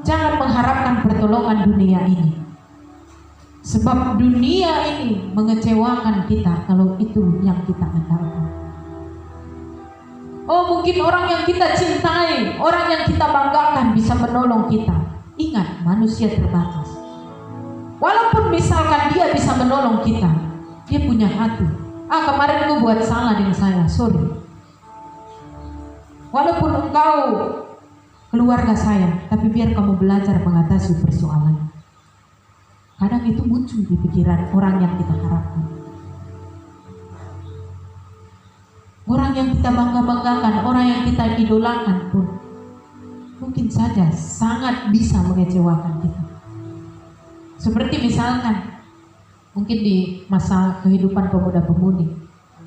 jangan mengharapkan pertolongan dunia ini, sebab dunia ini mengecewakan kita kalau itu yang kita andalkan. Oh, mungkin orang yang kita cintai, orang yang kita banggakan bisa menolong kita. Ingat, manusia terbatas. Walaupun misalkan dia bisa menolong kita, dia punya hati. Kemarin gue buat salah dengan saya, sorry. Walaupun engkau keluarga saya, tapi biar kamu belajar mengatasi persoalan. Kadang itu muncul di pikiran orang yang kita harapkan, orang yang kita bangga-banggakan, orang yang kita idolakan pun mungkin saja sangat bisa mengecewakan kita. Seperti misalkan mungkin di masa kehidupan pemuda-pemudi,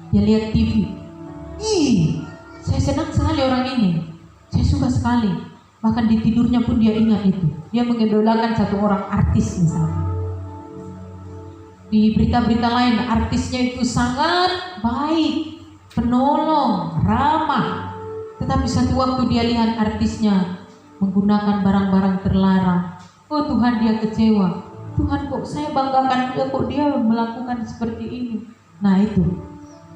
dia lihat TV, saya senang sekali orang ini, saya suka sekali, bahkan di tidurnya pun dia ingat itu. Dia mengidolakan satu orang artis misalnya. Di berita-berita lain, artisnya itu sangat baik, penolong, ramah. Tetapi satu waktu dia lihat artisnya menggunakan barang-barang terlarang. Oh Tuhan, dia kecewa. Tuhan, kok saya banggakan dia, kok dia melakukan seperti ini. Nah itu,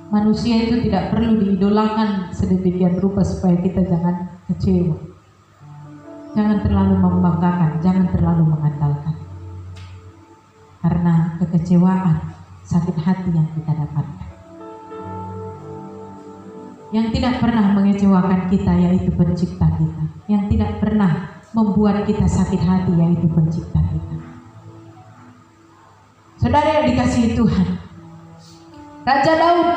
manusia itu tidak perlu diidolakan sedemikian rupa supaya kita jangan kecewa. Jangan terlalu membanggakan, jangan terlalu mengandalkan. Karena kekecewaan, sakit hati yang kita dapatkan. Yang tidak pernah mengecewakan kita yaitu pencipta kita. Yang tidak pernah membuat kita sakit hati yaitu pencipta kita. Saudara yang dikasihi Tuhan, Raja Daud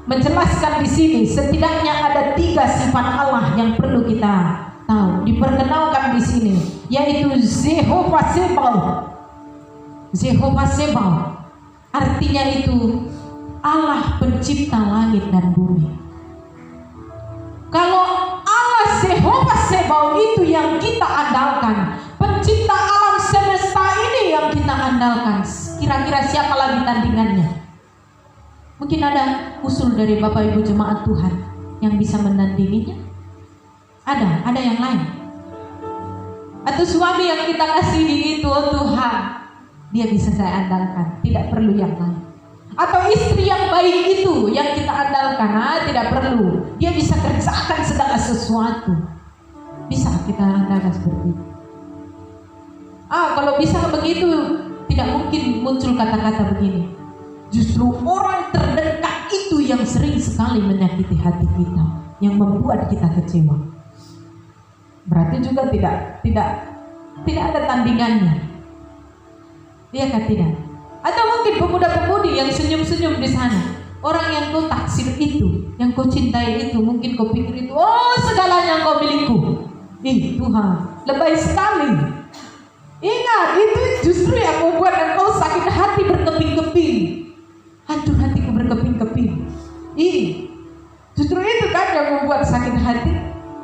menjelaskan di sini setidaknya ada 3 sifat Allah yang perlu kita tahu. Diperkenalkan di sini yaitu Jehovah Tsebaot. Jehovah Tsebaot artinya itu Allah pencipta langit dan bumi. Kalau Allah Jehovah Tsebaot itu yang kita andalkan, pencipta alam semesta ini yang kita andalkan, kira-kira siapa lagi tandingannya? Mungkin ada usul dari Bapak Ibu jemaat Tuhan yang bisa menandinginya? Ada yang lain? Atau suami yang kita kasihi itu, oh Tuhan, dia bisa saya andalkan, tidak perlu yang lain. Atau istri yang baik itu yang kita andalkan, tidak perlu, dia bisa kerjakan segala sesuatu. Bisa kita andalkan seperti itu. Kalau bisa begitu, tidak mungkin muncul kata-kata begini. Justru orang terdekat itu yang sering sekali menyakiti hati kita. yang membuat kita kecewa. Berarti juga tidak ada tandingannya. Iya kan tidak? Atau mungkin pemuda-pemudi yang senyum-senyum di sana, orang yang kau taksir itu, yang kau cintai itu, mungkin kau pikir itu, oh segalanya kau milikku. Tuhan, lebay sekali. Ingat, itu justru yang membuat engkau sakit hati berkeping-keping. Hancur hatiku berkeping-keping. Justru itu kan yang membuat sakit hati.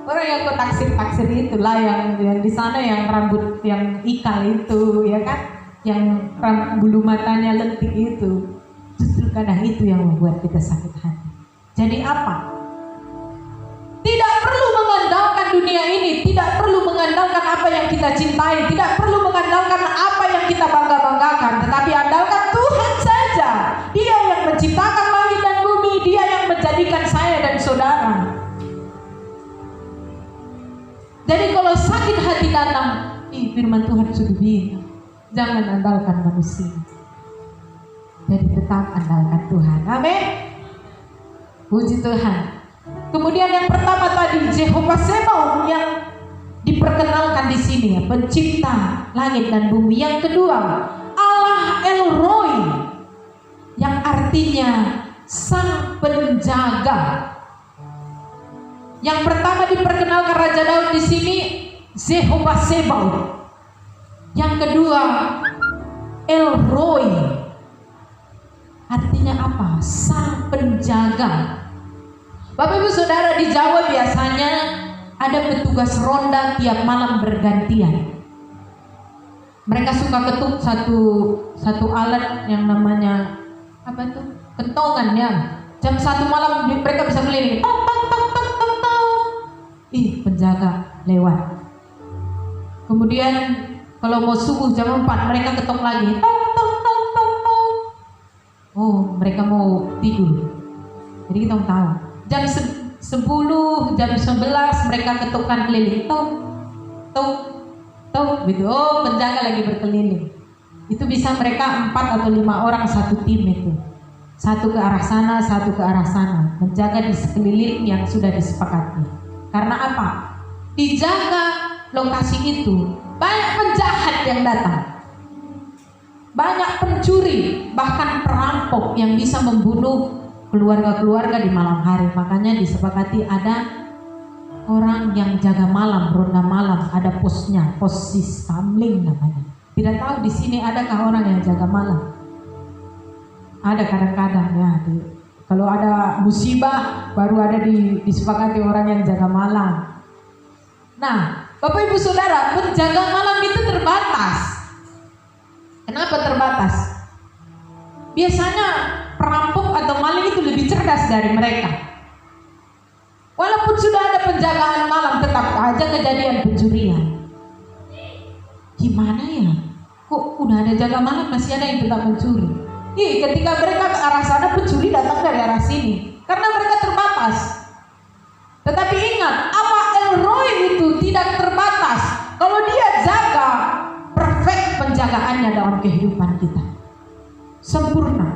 Orang yang kau taksir itulah yang di sana yang rambut yang ikal itu, ya kan? Yang bulu matanya lentik itu. Justru kadang itu yang membuat kita sakit hati. Jadi apa? Tidak perlu mengandalkan dunia ini, tidak perlu mengandalkan apa yang kita cintai, tidak perlu mengandalkan apa yang kita bangga-banggakan, tetapi andalkan Tuhan saja. Dia yang menciptakan langit dan bumi, Dia yang menjadikan saya dan saudara. Jadi kalau sakit hati datang, firman Tuhan sudah bilang, jangan andalkan manusia. Jadi tetap andalkan Tuhan. Amin. Puji Tuhan. Kemudian yang pertama tadi Jehovah Sebaot yang diperkenalkan di sini, ya, pencipta langit dan bumi. Yang kedua, Allah El Roi yang artinya sang penjaga. Yang pertama diperkenalkan Raja Daud di sini Jehovah Sebaot. Yang kedua El Roi artinya apa? Sang penjaga. Bapak Ibu Saudara, di Jawa biasanya ada petugas ronda tiap malam bergantian. Mereka suka ketuk satu alat yang namanya apa tuh? Kentongan ya. Jam 1 malam mereka bisa keliling. Tong tong tong tong tong tong. Penjaga lewat. Kemudian kalau mau subuh jam 4 mereka ketok lagi. Tong tong tong tong tong. Oh, mereka mau tidur. Jadi kita tahu. Jam 10, jam 11 mereka ketukkan keliling. Tok, tok, tok gitu. Oh, penjaga lagi berkeliling. Itu bisa mereka 4 atau 5 orang satu tim itu. Satu ke arah sana, satu ke arah sana. Menjaga di sekeliling yang sudah disepakati. Karena apa? Dijaga lokasi itu. Banyak penjahat yang datang. Banyak pencuri, bahkan perampok yang bisa membunuh keluarga-keluarga di malam hari. Makanya disepakati ada orang yang jaga malam, ronda malam, ada posnya, pos Siskamling namanya. Tidak tahu di sini adakah orang yang jaga malam? Ada kadang-kadang ya. Kalau ada musibah baru ada disepakati orang yang jaga malam. Nah, Bapak Ibu Saudara, penjaga malam itu terbatas. Kenapa terbatas? Biasanya perampok atau maling itu lebih cerdas dari mereka. Walaupun sudah ada penjagaan malam, tetap aja kejadian pencurian. Gimana ya? Kok udah ada jaga malam masih ada yang tetap mencuri? Ketika mereka ke arah sana, pencuri datang dari arah sini. Karena mereka terbatas. Tetapi ingat, Allah El Roi itu tidak terbatas. Kalau Dia jaga, perfect penjagaannya dalam kehidupan kita. Sempurna.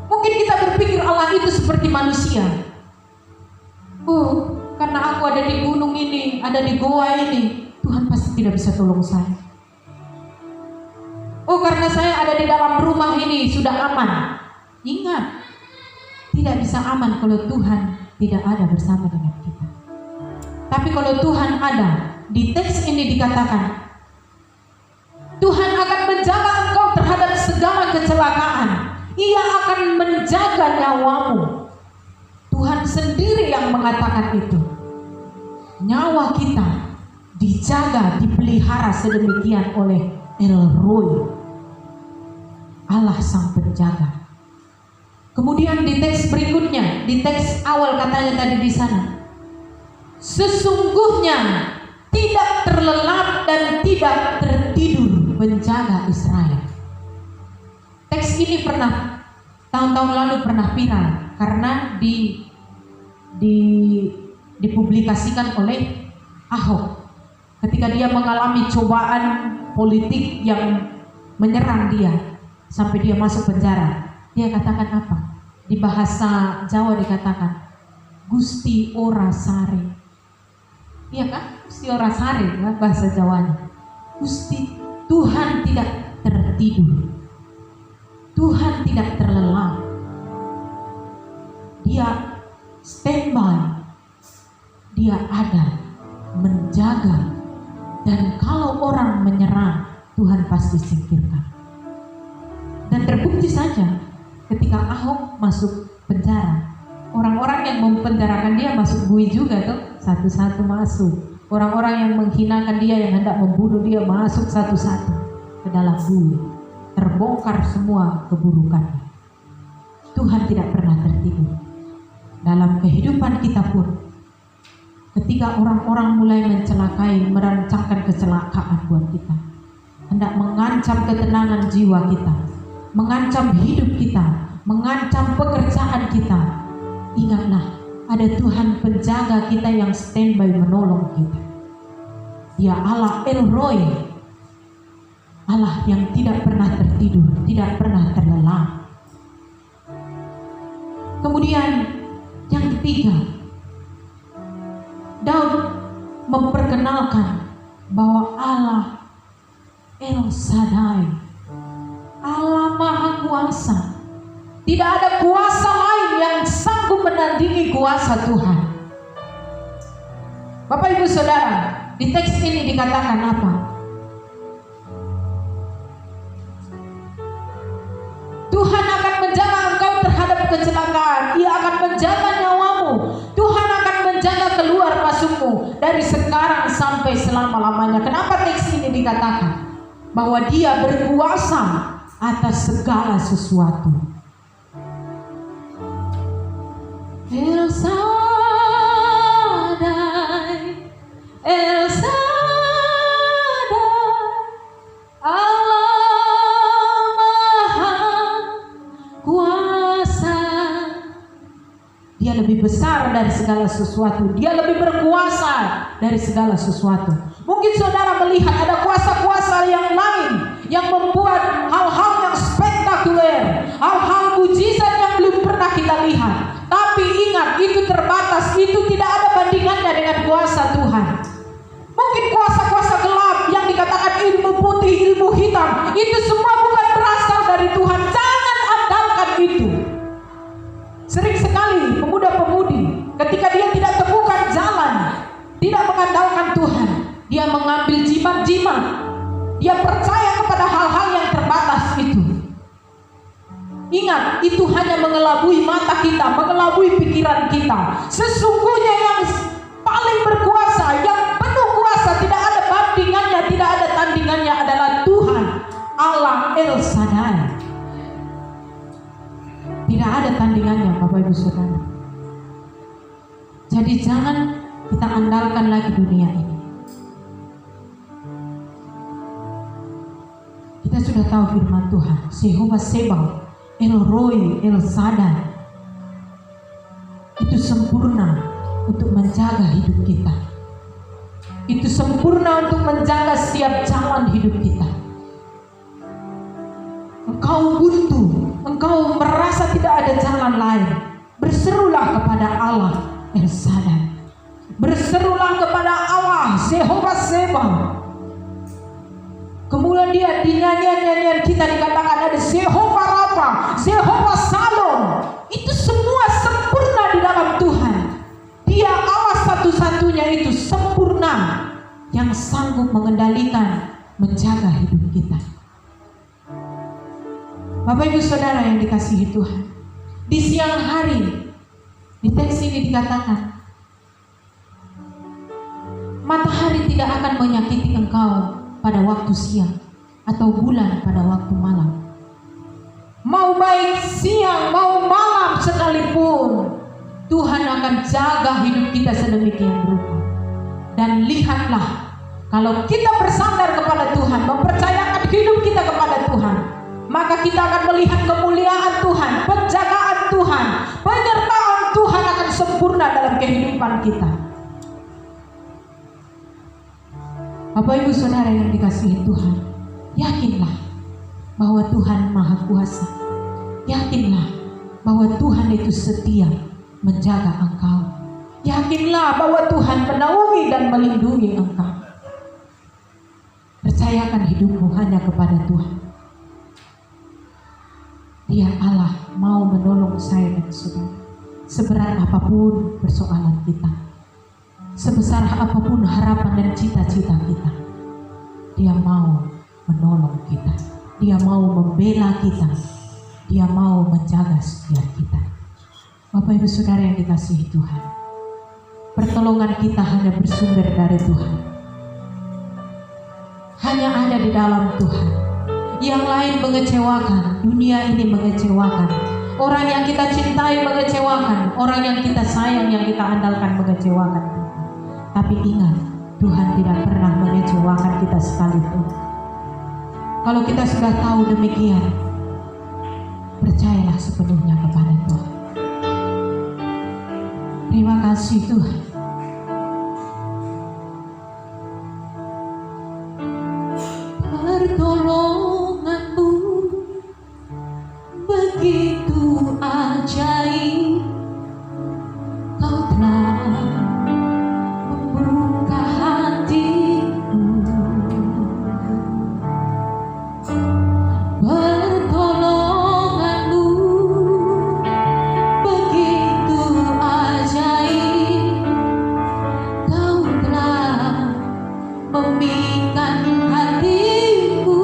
Mungkin kita berpikir Allah itu seperti manusia. Karena aku ada di gunung ini, ada di goa ini, Tuhan pasti tidak bisa tolong saya. Karena saya ada di dalam rumah ini sudah aman. Ingat, tidak bisa aman kalau Tuhan tidak ada bersama dengan kita. Tapi kalau Tuhan ada, di teks ini dikatakan, Tuhan akan menjaga engkau terhadap segala kecelakaan. Ia akan menjaga nyawamu. Tuhan sendiri yang mengatakan itu. Nyawa kita dijaga, dipelihara sedemikian oleh El Roi, Allah sang penjaga. Kemudian di teks berikutnya, di teks awal katanya tadi di sana, sesungguhnya tidak terlelap dan tidak tertidur penjaga Israel. Teks ini pernah tahun-tahun lalu pernah viral karena dipublikasikan oleh Ahok ketika dia mengalami cobaan politik yang menyerang dia sampai dia masuk penjara. Dia katakan apa? Di bahasa Jawa dikatakan, Gusti ora sare. Iya kan? Gusti ora sare ya, bahasa Jawanya. Gusti, Tuhan tidak tertidur. Tuhan tidak terlelap. Dia standby. Dia ada, menjaga. Dan kalau orang menyerang, Tuhan pasti singkirkan. Dan terbukti saja ketika Ahok masuk penjara, orang-orang yang mempenjarakan dia masuk bui juga tuh, satu-satu masuk. Orang-orang yang menghinakan dia, yang hendak membunuh dia masuk satu-satu ke dalam bui. Terbongkar semua keburukannya. Tuhan tidak pernah tertidur. Dalam kehidupan kita pun, ketika orang-orang mulai mencelakai, merancangkan kecelakaan buat kita, hendak mengancam ketenangan jiwa kita, mengancam hidup kita, mengancam pekerjaan kita, ingatlah ada Tuhan penjaga kita yang standby menolong kita. Dia Allah El Roy, Allah yang tidak pernah tertidur, tidak pernah terlelap. Kemudian yang ketiga, Daud memperkenalkan bahwa Allah El Shaddai, Allah Maha Kuasa. Tidak ada kuasa lain yang sanggup menandingi kuasa Tuhan. Bapak Ibu Saudara, di teks ini dikatakan apa? Tuhan akan menjaga engkau terhadap kecelakaan. Ia akan menjaga nyawamu. Tuhan akan menjaga keluar masukmu dari sekarang sampai selama-lamanya. Kenapa teks ini dikatakan? Bahwa Dia berkuasa atas segala sesuatu. El Shaddai, El Shaddai, Allah Maha Kuasa. Dia lebih besar dari segala sesuatu. Dia lebih berkuasa dari segala sesuatu. Mungkin saudara melihat ada kuasa-kuasa yang lain yang membuat hal-hal yang spektakuler, hal-hal mujizat yang belum pernah kita lihat. Tapi ingat, itu terbatas, itu tidak ada bandingannya dengan kuasa Tuhan. Mungkin kuasa-kuasa gelap yang dikatakan ilmu putih, ilmu hitam, itu semua bukan berasal dari Tuhan. Jangan andalkan itu. Sering sekali pemuda-pemudi ketika dia tidak temukan jalan, tidak mengandalkan Tuhan, dia mengambil jimat-jimat. Dia percaya kepada hal-hal yang terbatas itu. Ingat, itu hanya mengelabui mata kita, mengelabui pikiran kita. Sesungguhnya yang paling berkuasa, yang penuh kuasa, tidak ada bandingannya, tidak ada tandingannya adalah Tuhan Allah El Shaddai. Tidak ada tandingannya, Bapak Ibu Saudara. Jadi jangan kita andalkan lagi dunia ini. Kita sudah tahu firman Tuhan, Jehovah Sebaot, El Roy, El Shaddai, itu sempurna untuk menjaga hidup kita. Itu sempurna untuk menjaga setiap jalan hidup kita. Engkau buntu, engkau merasa tidak ada jalan lain, berserulah kepada Allah El Shaddai. Berserulah kepada Allah Jehovah Sebaot. Kemudian dia di nyanyian-nyanyian kita dikatakan ada Jehovah Rafa, Jehovah Shalom. Itu semua sempurna di dalam Tuhan. Dia Allah satu-satunya itu sempurna, yang sanggup mengendalikan, menjaga hidup kita. Bapak Ibu Saudara yang dikasihi Tuhan, di siang hari di teks ini dikatakan matahari tidak akan menyakiti engkau pada waktu siang atau bulan pada waktu malam. Mau baik siang, mau malam sekalipun, Tuhan akan jaga hidup kita sedemikian rupa. Dan lihatlah, kalau kita bersandar kepada Tuhan, mempercayakan hidup kita kepada Tuhan, maka kita akan melihat kemuliaan Tuhan, penjagaan Tuhan, penyertaan Tuhan akan sempurna dalam kehidupan kita. Bapak Ibu Saudara yang dikasihi Tuhan, yakinlah bahwa Tuhan Maha Kuasa. Yakinlah bahwa Tuhan itu setia menjaga engkau. yakinlah bahwa Tuhan menaungi dan melindungi engkau. Percayakan hidupmu hanya kepada Tuhan. Dia Allah mau menolong saya dan saudara. Seberat apapun persoalan kita, sebesar apapun harapan dan cita-cita kita, Dia mau menolong kita. Dia mau membela kita. Dia mau menjaga setiap kita. Bapak Ibu Saudara yang dikasihi Tuhan, pertolongan kita hanya bersumber dari Tuhan. Hanya ada di dalam Tuhan. Yang lain mengecewakan, dunia ini mengecewakan. Orang yang kita cintai mengecewakan, orang yang kita sayang, yang kita andalkan mengecewakan. Tapi ingat, Tuhan tidak pernah mengecewakan kita sekalipun. Kalau kita sudah tahu demikian, percayalah sepenuhnya kepada Tuhan. Terima kasih Tuhan. Pertolongan-Mu begitu ajaib. Kau telah membuka hatiku. Pertolongan-Mu begitu ajaib. Kau telah memikat hatiku.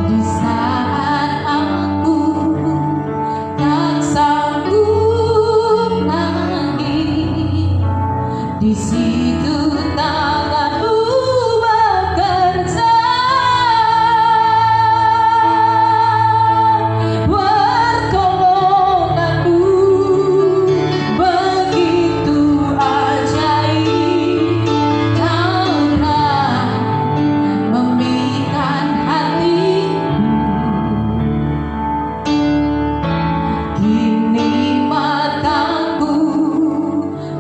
Di saat aku tak sanggup lagi, di situ tangan-Mu bekerja. Pertolongan-Mu begitu ajaib. Kau telah memikat hatiku. Kini mataku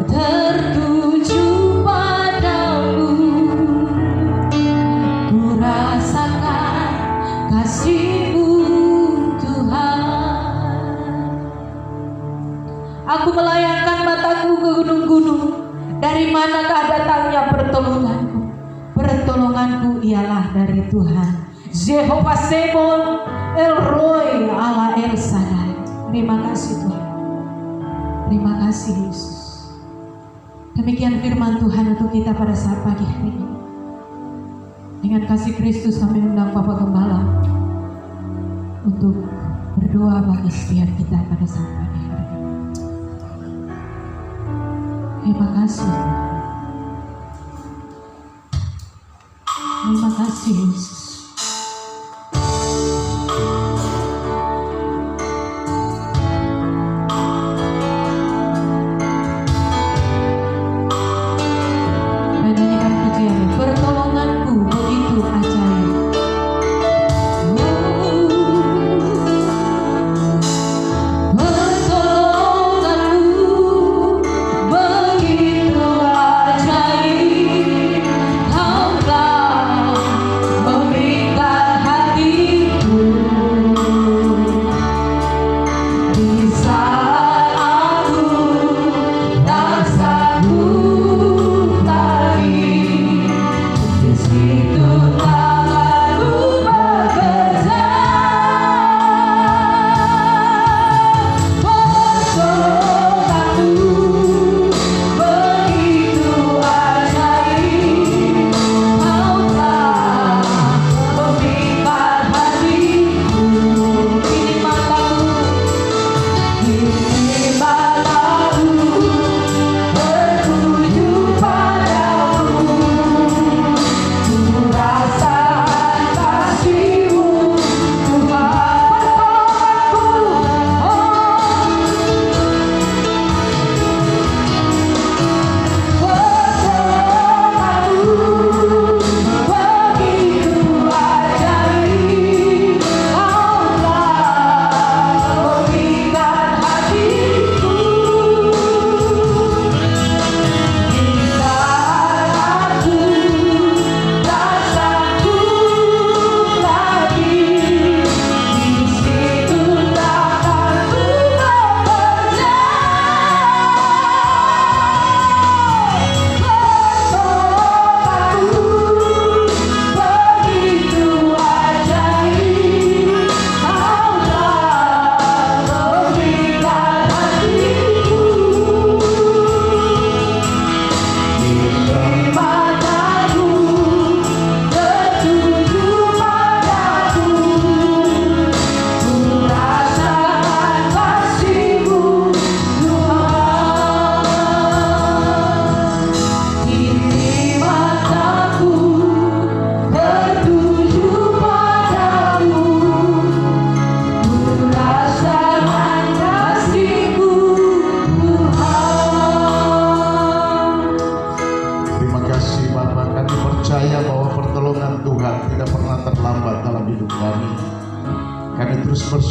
tertuju padamu. Ku rasakan kasih-Mu Tuhan. Aku melayangkan mataku ke gunung-gunung. Dari manakah datangnya pertolonganku? Pertolonganku ialah dari Tuhan. Jehovah Sebon, El Roy, Allah El Shaddai. Terima kasih Tuhan. Terima kasih Yesus. Demikian firman Tuhan untuk kita pada saat pagi hari ini. Dengan kasih Kristus kami undang Bapak Gembala untuk berdoa bagi setiap kita pada saat pagi hari ini. Terima kasih Tuhan. Terima kasih Yesus. Menyanyikan pujian, pertolongan-Mu begitu ajaib. Pertolongan-Mu begitu ajaib. Kau telah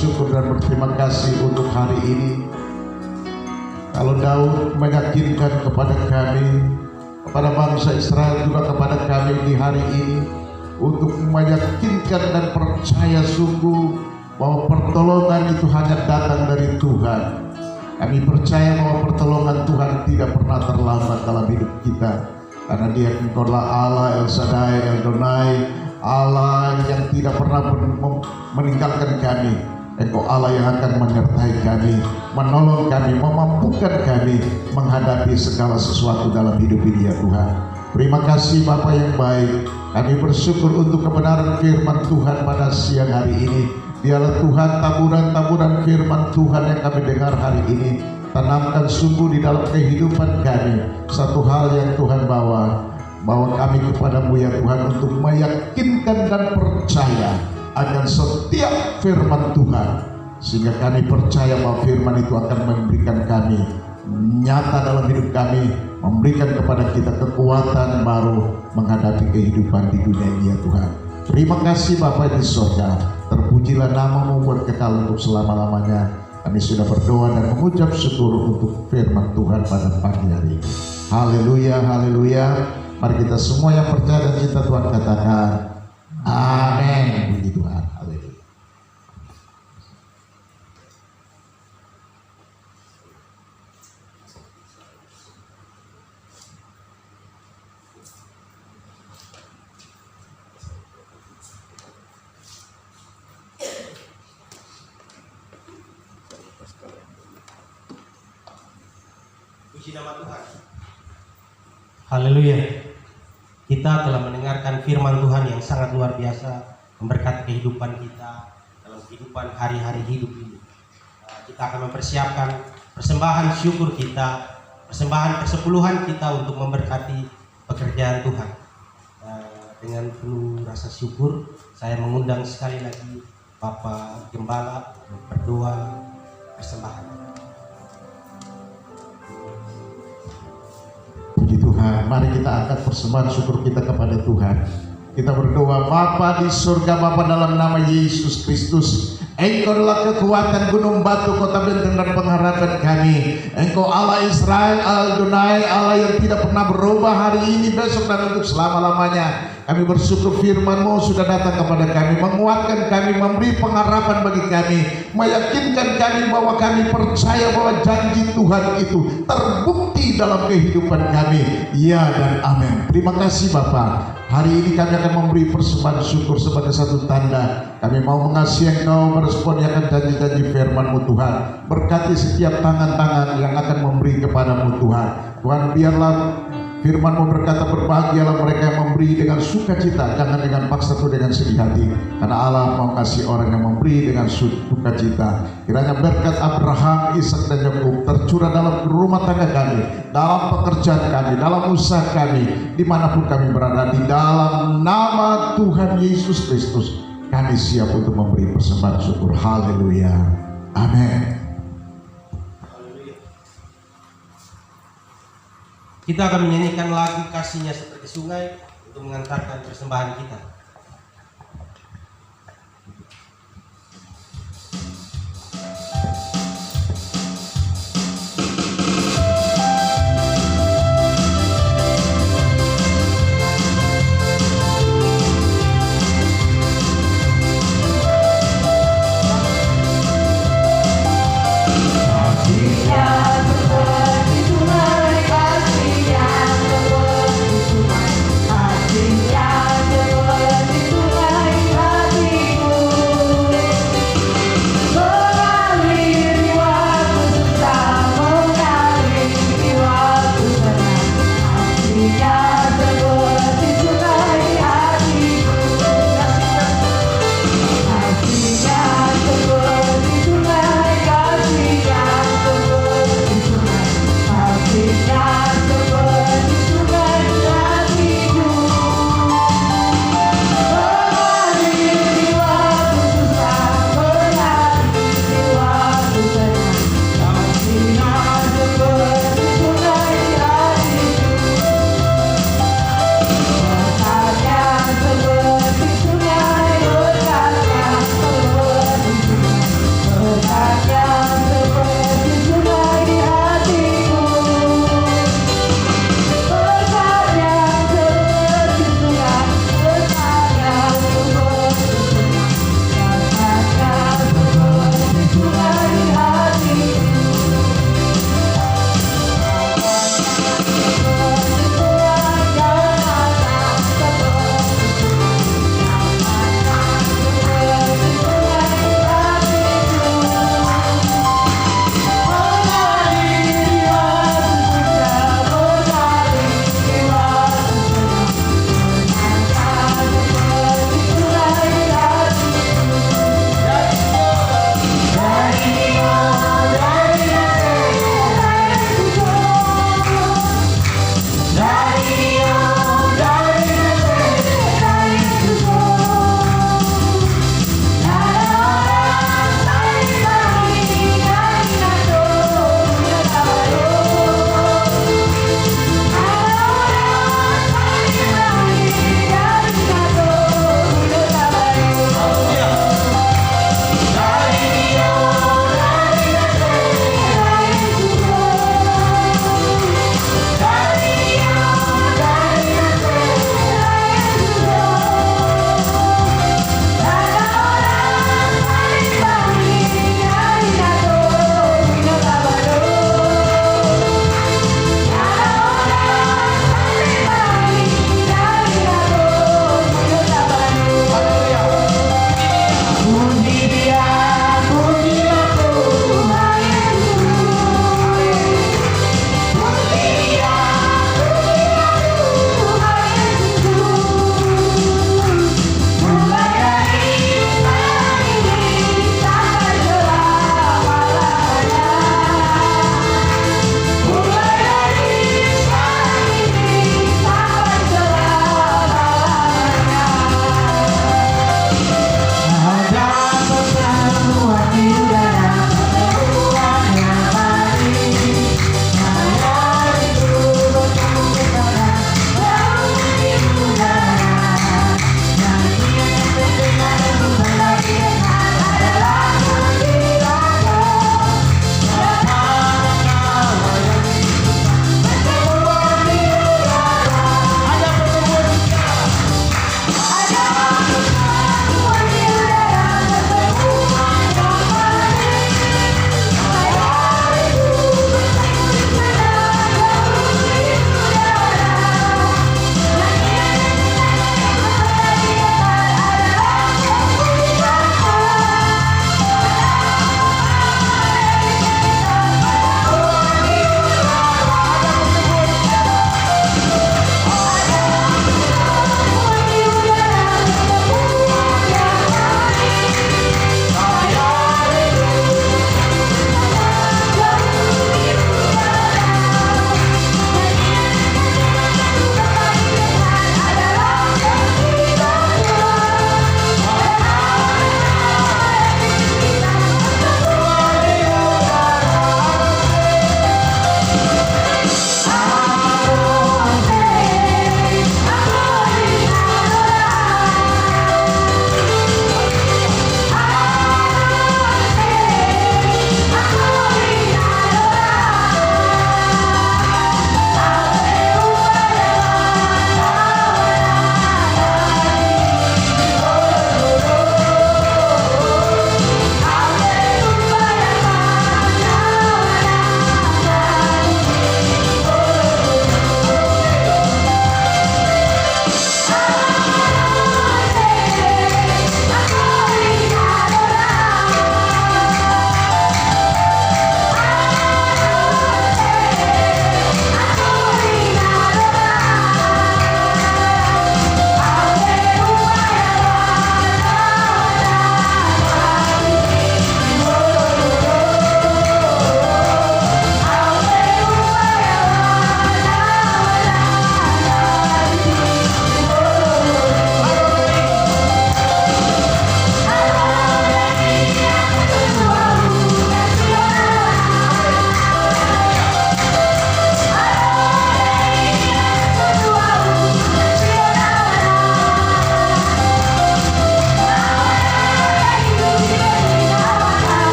bersyukur dan berterima kasih untuk hari ini. Kalau Daud meyakinkan kepada kami, kepada bangsa Israel juga kepada kami di hari ini, untuk meyakinkan dan percaya sungguh bahwa pertolongan itu hanya datang dari Tuhan. Kami percaya bahwa pertolongan Tuhan tidak pernah terlambat dalam hidup kita, karena Dia Engkaulah Allah El Shaddai, El Donai, Allah yang tidak pernah meninggalkan kami. Engkau Allah yang akan menyertai kami, menolong kami, memampukan kami menghadapi segala sesuatu dalam hidup ini ya Tuhan. Terima kasih Bapa yang baik. Kami bersyukur untuk kebenaran firman Tuhan pada siang hari ini. Biarlah Tuhan taburan-taburan firman Tuhan yang kami dengar hari ini tanamkan sungguh di dalam kehidupan kami. Satu hal yang Tuhan bawa kami kepadamu ya Tuhan, untuk meyakinkan dan percaya akan setiap firman Tuhan, sehingga kami percaya bahwa firman itu akan memberikan kami nyata dalam hidup kami, memberikan kepada kita kekuatan baru menghadapi kehidupan di dunia ini ya Tuhan. Terima kasih Bapa di surga, terpujilah namamu buat kekal untuk selama-lamanya. Kami sudah berdoa dan mengucap syukur untuk firman Tuhan pada pagi hari ini. Haleluya, haleluya. Mari kita semua yang percaya dan cinta Tuhan katakan amin. Puji Tuhan. Haleluya. Puji nama Tuhan. Haleluya. Kita telah mendengarkan firman Tuhan yang sangat luar biasa, memberkati kehidupan kita dalam kehidupan hari-hari hidup ini. Kita akan mempersiapkan persembahan syukur kita, persembahan persepuluhan kita untuk memberkati pekerjaan Tuhan. Dengan penuh rasa syukur, saya mengundang sekali lagi Bapak Gembala untuk berdoa persembahan. Puji Tuhan, mari kita angkat persembahan syukur kita kepada Tuhan. Kita berdoa, Bapa di surga, Bapa dalam nama Yesus Kristus, Engkau adalah kekuatan gunung batu, kota benteng dan pengharapan kami. Engkau Allah Israel, Allah Adonai, Allah yang tidak pernah berubah hari ini, besok dan untuk selama-lamanya. Kami bersyukur firman-Mu sudah datang kepada kami, menguatkan kami, memberi pengharapan bagi kami, meyakinkan kami bahwa kami percaya bahwa janji Tuhan itu terbukti dalam kehidupan kami. Ya dan amin. Terima kasih Bapa. Hari ini kami akan memberi persembahan syukur sebagai satu tanda kami mau mengasihi Engkau, merespon akan janji-janji firman-Mu Tuhan. Berkati setiap tangan-tangan yang akan memberi kepadamu Tuhan. Tuhan, biarlah firman-Mu berkata, berbahagialah mereka yang memberi dengan sukacita, jangan dengan paksa atau dengan sedih hati, karena Allah mau kasih orang yang memberi dengan sukacita. Kiranya berkat Abraham, Ishak dan Yakub tercurah dalam rumah tangga kami, dalam pekerjaan kami, dalam usaha kami, dimanapun kami berada. Di dalam nama Tuhan Yesus Kristus kami siap untuk memberi persembahan syukur. Haleluya, amin. Kita akan menyanyikan lagu Kasihnya Seperti Sungai untuk mengantarkan persembahan kita. Kasihnya seperti sungai, kasihnya seperti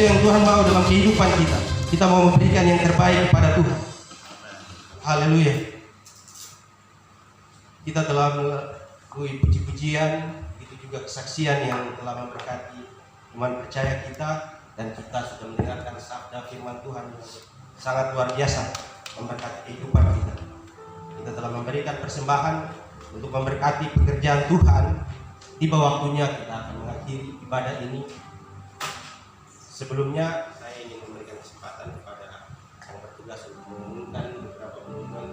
yang Tuhan mau dalam kehidupan kita. Kita mau memberikan yang terbaik kepada Tuhan. Haleluya. Kita telah melalui puji-pujian, itu juga kesaksian yang telah memberkati iman percaya kita, dan kita sudah mendengarkan sabda firman Tuhan yang sangat luar biasa memberkati kehidupan kita. Kita telah memberikan persembahan untuk memberkati pekerjaan Tuhan. Tiba waktunya kita akan mengakhiri ibadah ini. Sebelumnya saya ingin memberikan kesempatan kepada yang bertugas untuk mengumumkan beberapa pengumuman.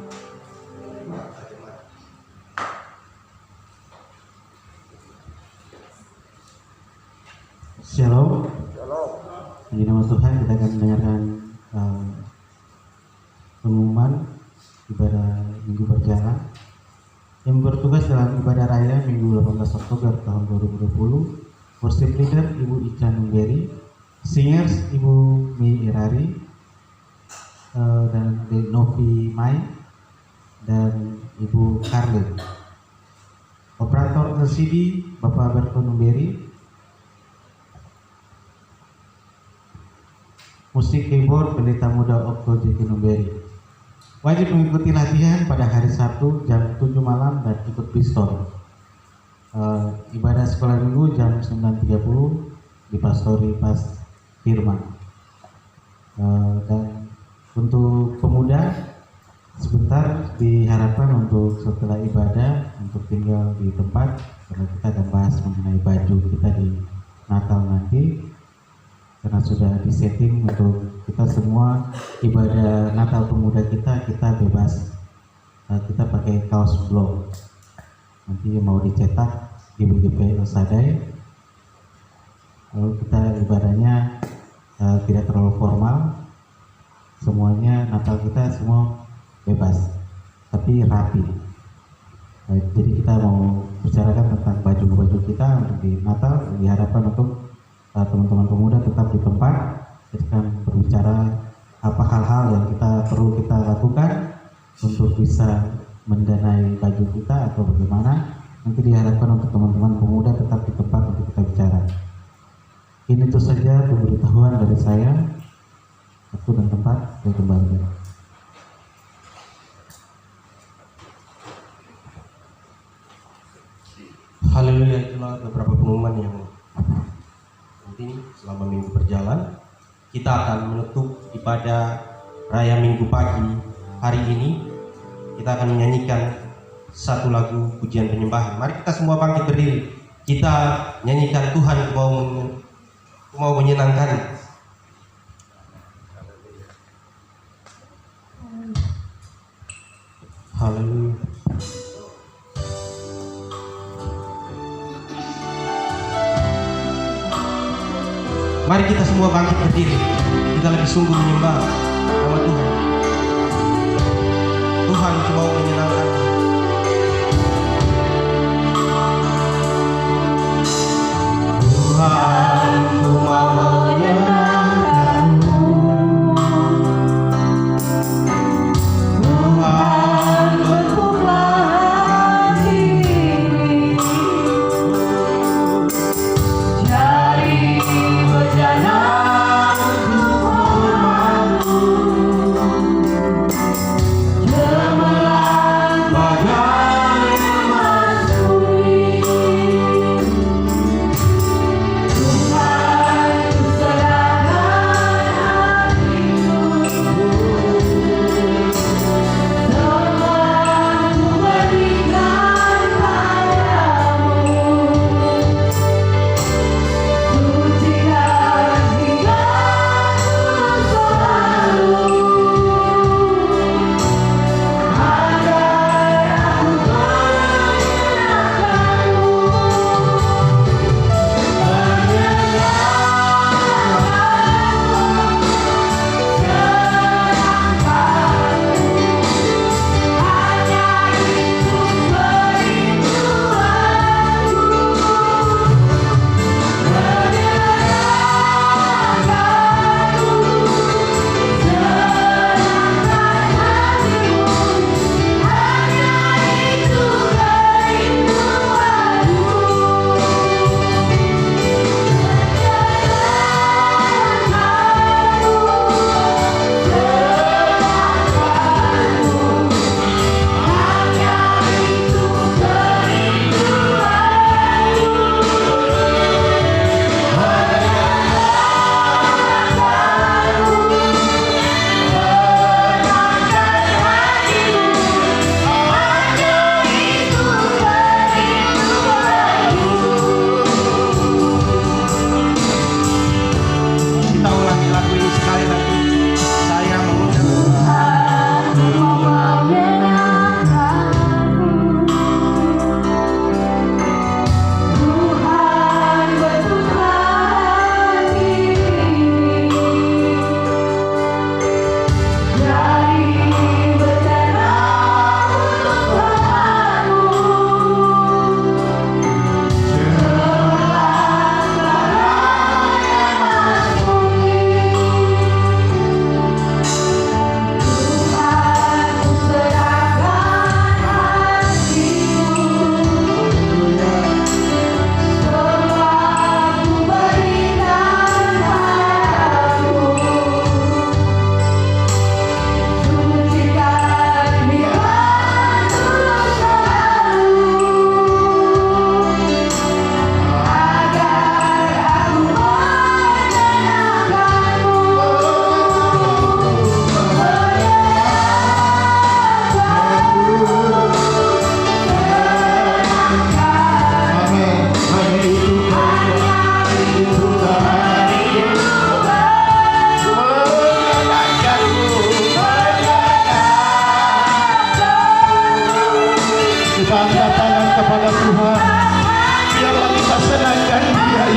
Shalom. Di nama Tuhan kita akan mendengarkan pengumuman ibadah Minggu Berjalan. Yang bertugas dalam ibadah raya Minggu 18 Oktober tahun 2020, worship leader Ibu Ica Numberi, singers Ibu Mei Irari, dan Novi Mai, dan Ibu Carly. Operator LCD Bapak Berto Numberi, musik keyboard Pendeta Muda Okto Jeki Numberi. Wajib mengikuti latihan pada hari Sabtu jam 7 malam dan ikut pistol. Ibadah sekolah minggu jam 9.30 di Pastori Pas Firman. Dan untuk pemuda sebentar diharapkan untuk setelah ibadah untuk tinggal di tempat, karena kita akan bahas mengenai baju kita di Natal nanti, karena sudah disetting untuk kita semua ibadah Natal pemuda kita bebas, kita pakai kaos blok, nanti mau dicetak di BGP Sadai. Lalu kita ibadahnya tidak terlalu formal, semuanya Natal kita semua bebas tapi rapi. Jadi kita mau bicarakan tentang baju-baju kita untuk di Natal. Diharapkan untuk teman-teman pemuda tetap di tempat, kita akan berbicara apa hal-hal yang perlu kita lakukan untuk bisa mendanai baju kita atau bagaimana. Nanti diharapkan untuk teman-teman pemuda tetap di tempat untuk kita bicara. Ini itu saja pemberitahuan dari saya. Waktu dan tempat saya kembali. Haleluya, itulah beberapa pengumuman yang penting selama minggu berjalan. Kita akan menutup ibadah raya Minggu pagi hari ini. Kita akan menyanyikan satu lagu pujian penyembahan. Mari kita semua bangkit berdiri. Kita nyanyikan Tuhan mau menyenangkan. Haleluya. Mari kita semua bangkit berdiri. Kita lagi sungguh menyembah nama Tuhan. Tuhan mau menyenangkan. Tuhan mau menyenangkanmu. Tuhan berkubah diri. Jari berjalan untuk hormat-Mu. Cemerlang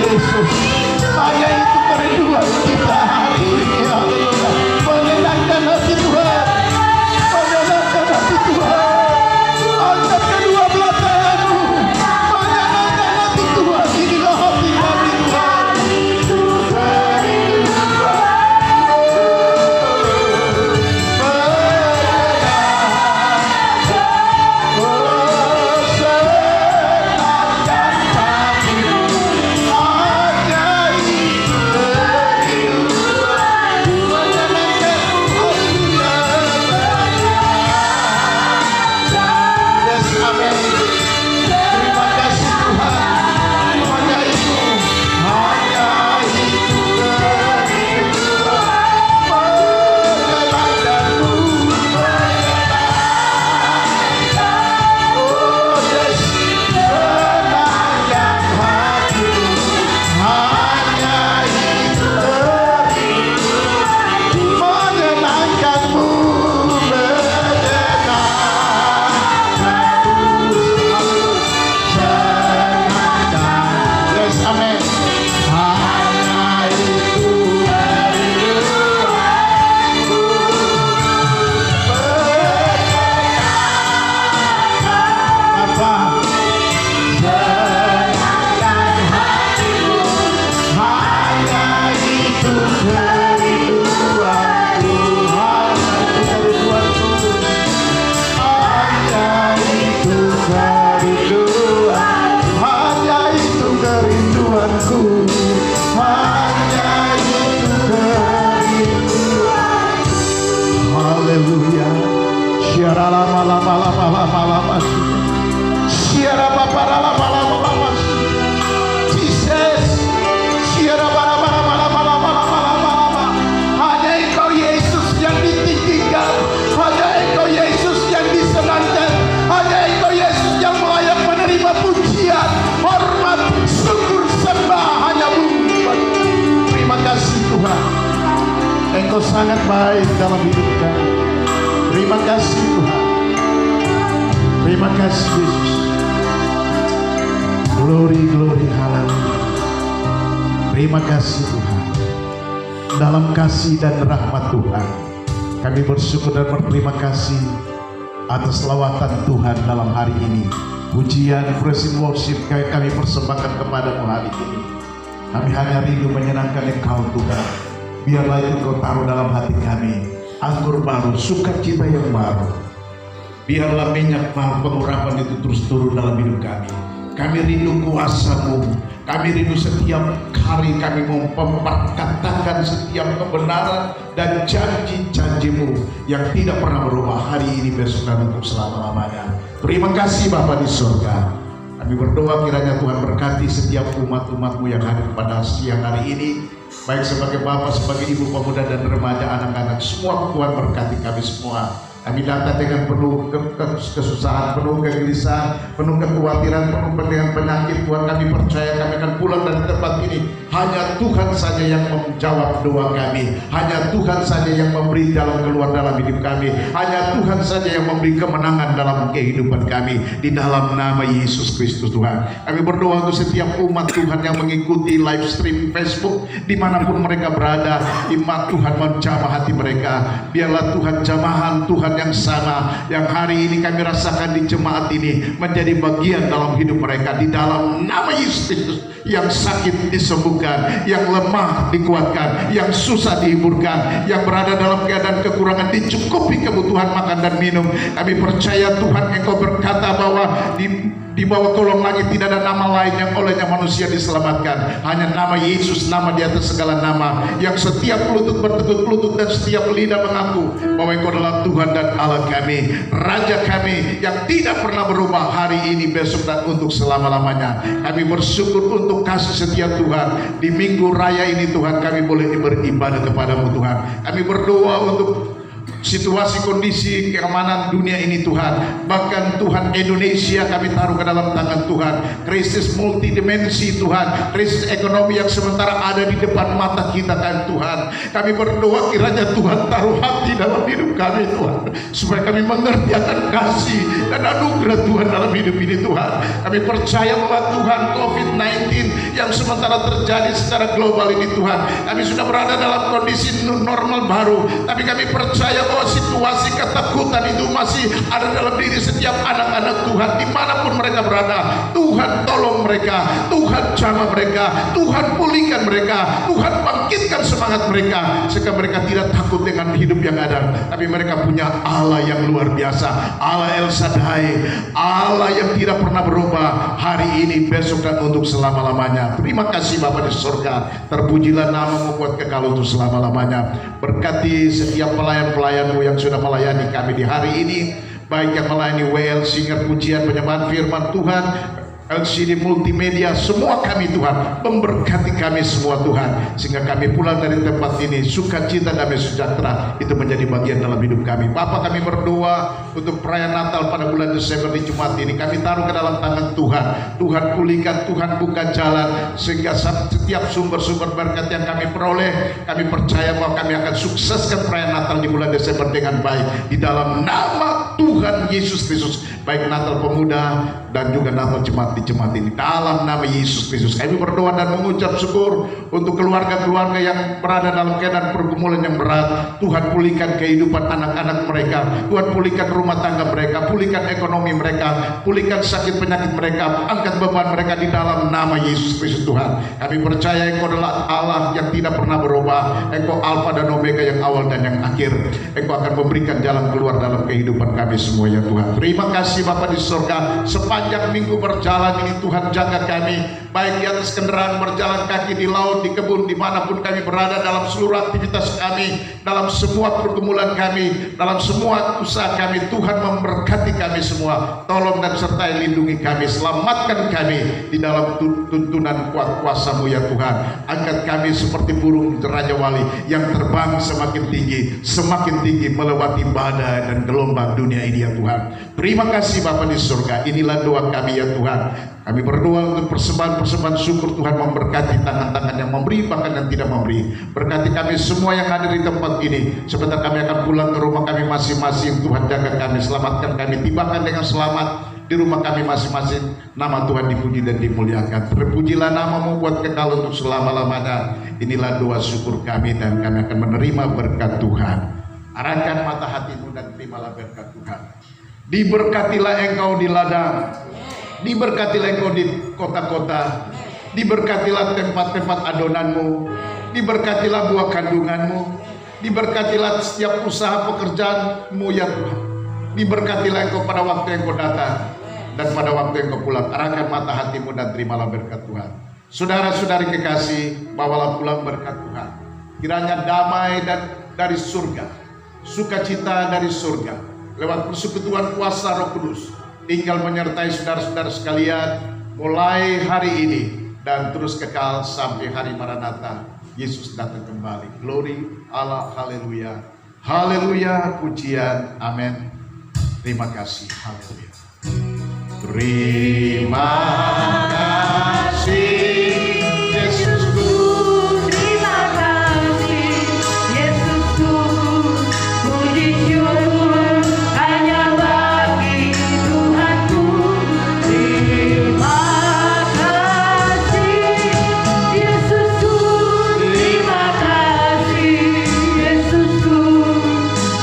Yesus. Hanya itu kerinduan kita hari ini. Haleluya. Menyenangkan hati Tuhan. Menyenangkan hati Tuhan. Angkat kedua belah tanganmu. Menyenangkan hati Tuhan. Inilah hati kami Tuhan. Haleluya. Syara lama lama lama lama lama. Syara papa lama lama lama. Jesus. Syara lama lama lama lama lama lama. Hanya Engkau Yesus yang ditinggikan. Hanya Engkau Yesus yang disenangkan. Hanya Engkau Yesus yang layak menerima pujian, hormat, syukur, sembah hanya-Mu. Terima kasih Tuhan. Engkau sangat baik dalam hidup kami. Terima kasih Tuhan. Terima kasih Yesus. Glory, glory, haleluya. Terima kasih Tuhan. Dalam kasih dan rahmat Tuhan, kami bersyukur dan berterima kasih atas lawatan Tuhan dalam hari ini. Pujian, praise and worship kami persembahkan kepadamu hari ini. Kami hanya rindu menyenangkan Engkau Tuhan. Biarlah itu Kau taruh dalam hati kami anggur baru, sukacita yang baru. Biarlah minyak baru, pengurapan itu terus turun dalam hidup kami. Kami rindu kuasa-Mu. Kami rindu setiap hari kami memperkatakan setiap kebenaran dan janji-janji-Mu yang tidak pernah berubah hari ini, besok dan untuk selama-lamanya. Terima kasih Bapa di surga. Kami berdoa kiranya Tuhan berkati setiap umat-umat-Mu yang hadir pada siang hari ini, baik sebagai Bapak, sebagai Ibu, pemuda dan remaja, anak-anak, semua Tuhan berkati kami semua. Kami datang dengan penuh kesusahan, penuh kegelisahan, penuh kekhawatiran, penuh dengan penyakit. Tuhan, kami percaya kami akan pulang dari tempat ini. Hanya Tuhan saja yang menjawab doa kami. Hanya Tuhan saja yang memberi jalan keluar dalam hidup kami. Hanya Tuhan saja yang memberi kemenangan dalam kehidupan kami. Di dalam nama Yesus Kristus Tuhan. Kami berdoa untuk setiap umat Tuhan yang mengikuti live stream Facebook, dimanapun mereka berada. Iman Tuhan menjamah hati mereka. Biarlah Tuhan jamahan Tuhan yang sama yang hari ini kami rasakan di jemaat ini menjadi bagian dalam hidup mereka. Di dalam nama Yesus Kristus, yang sakit disembuhkan, yang lemah dikuatkan, yang susah dihiburkan, yang berada dalam keadaan kekurangan dicukupi kebutuhan makan dan minum. Kami percaya Tuhan, Engkau berkata bahwa di bawah kolong langit tidak ada nama lain yang olehnya manusia diselamatkan. Hanya nama Yesus, nama di atas segala nama, yang setiap lutut bertekuk lutut dan setiap lidah mengaku bahwa Engkau adalah Tuhan dan Allah kami, Raja kami yang tidak pernah berubah hari ini, besok dan untuk selama-lamanya. Kami bersyukur untuk kasih setia Tuhan. Di minggu raya ini Tuhan, kami boleh beribadah kepada-Mu Tuhan. Kami berdoa untuk situasi kondisi keamanan dunia ini Tuhan. Bahkan Tuhan, Indonesia kami taruh ke dalam tangan Tuhan. Krisis multidimensi Tuhan, krisis ekonomi yang sementara ada di depan mata kita kan Tuhan. Kami berdoa kiranya Tuhan taruh hati dalam hidup kami Tuhan, supaya kami mengerti akan kasih dan anugerah Tuhan dalam hidup ini Tuhan. Kami percaya bahwa Tuhan, COVID-19 yang sementara terjadi secara global ini Tuhan, kami sudah berada dalam kondisi normal baru, tapi kami percaya bahwa situasi ketakutan itu masih ada dalam diri setiap anak-anak Tuhan dimanapun mereka berada. Tuhan tolong mereka, Tuhan jamah mereka, Tuhan pulihkan mereka, Tuhan bangkitkan semangat mereka, sehingga mereka tidak takut dengan hidup yang ada, tapi mereka punya Allah yang luar biasa, Allah El Shaddai, Allah yang tidak pernah berubah hari ini, besok, dan untuk selama-lamanya. Terima kasih Bapa di surga, terpujilah nama-Mu buat kekal untuk selama-lamanya. Berkati setiap pelayan-pelayan-Mu yang sudah melayani kami di hari ini, baik yang melayani WL, Singer, pujian, penyembahan firman Tuhan, LCD multimedia, semua kami Tuhan, memberkati kami semua Tuhan, sehingga kami pulang dari tempat ini sukacita, damai sejahtera itu menjadi bagian dalam hidup kami. Bapa, kami berdoa untuk perayaan Natal pada bulan Desember di Jumat ini, kami taruh ke dalam tangan Tuhan. Tuhan pulihkan, Tuhan buka jalan, sehingga setiap sumber-sumber berkat yang kami peroleh, kami percaya bahwa kami akan sukseskan perayaan Natal di bulan Desember dengan baik, di dalam nama Tuhan Yesus Kristus, baik Natal Pemuda dan juga Natal Jemaat di jemaat ini, dalam nama Yesus Kristus kami berdoa dan mengucap syukur untuk keluarga-keluarga yang berada dalam keadaan pergumulan yang berat. Tuhan pulihkan kehidupan anak-anak mereka, Tuhan pulihkan rumah tangga mereka, pulihkan ekonomi mereka, pulihkan sakit penyakit mereka, angkat beban mereka di dalam nama Yesus Kristus. Tuhan, kami percaya Engkau adalah Allah yang tidak pernah berubah, Engkau Alfa dan Omega, yang awal dan yang akhir. Engkau akan memberikan jalan keluar dalam kehidupan kami semua ya Tuhan. Terima kasih Bapa di surga, sepanjang minggu berjalan ini Tuhan, jaga kami, baik di atas kendaraan, berjalan kaki, di laut, di kebun, dimanapun kami berada, dalam seluruh aktivitas kami, dalam semua pergumulan kami, dalam semua usaha kami. Tuhan memberkati kami semua, tolong dan sertai lindungi kami, selamatkan kami di dalam tuntunan kuasa-Mu ya Tuhan. Angkat kami seperti burung Raja Wali yang terbang semakin tinggi melewati badai dan gelombang dunia ini ya Tuhan. Terima kasih Bapa di surga, inilah doa kami ya Tuhan. Kami berdoa untuk persembahan syukur. Tuhan memberkati tangan-tangan yang memberi, bahkan yang tidak memberi. Berkati kami semua yang hadir di tempat ini. Sebentar kami akan pulang ke rumah kami masing-masing. Tuhan jaga kami, selamatkan kami, tibakan dengan selamat di rumah kami masing-masing. Nama Tuhan dipuji dan dimuliakan. Terpujilah nama-Mu buat kekal untuk selama-lamanya. Inilah doa syukur kami, dan kami akan menerima berkat Tuhan. Arahkan mata hatimu dan terimalah berkat Tuhan. Diberkatilah engkau di ladang, diberkatilah engkau di kota-kota, diberkatilah tempat-tempat adonanmu, diberkatilah buah kandunganmu, diberkatilah setiap usaha pekerjaanmu ya Tuhan. Diberkatilah engkau pada waktu engkau datang dan pada waktu engkau pulang. Arahkan mata hatimu dan terimalah berkat Tuhan. Saudara-saudari kekasih, bawalah pulang berkat Tuhan. Kiranya damai dan dari surga, sukacita dari surga, lewat persekutuan kuasa Roh Kudus tinggal menyertai saudara-saudara sekalian mulai hari ini dan terus kekal sampai hari Maranatha, Yesus datang kembali. Glory Allah, haleluya, haleluya, pujian, amin. Terima kasih, haleluya. Terima kasih Yesusku, Terima kasih Yesusku, puji syukur hanya bagi Tuhanku. Terima kasih Yesusku, terima kasih Yesusku,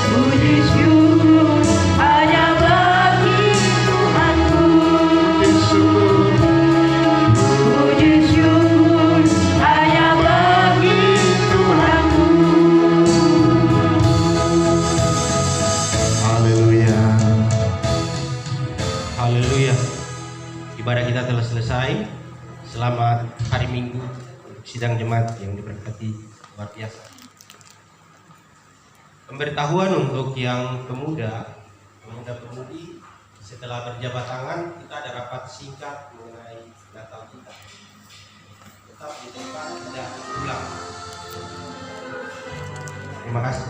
puji syukur hanya bagi Tuhanku. Puji syukur hanya bagi Tuhanku. haleluya. Haleluya. Ibadah kita telah selesai. Selamat hari Minggu sidang jemaat yang diberkati luar biasa. Pemberitahuan untuk yang pemuda-pemudi, setelah berjabat tangan kita ada rapat singkat mengenai Natal kita. Tetap di tempat, tidak pulang. Terima kasih.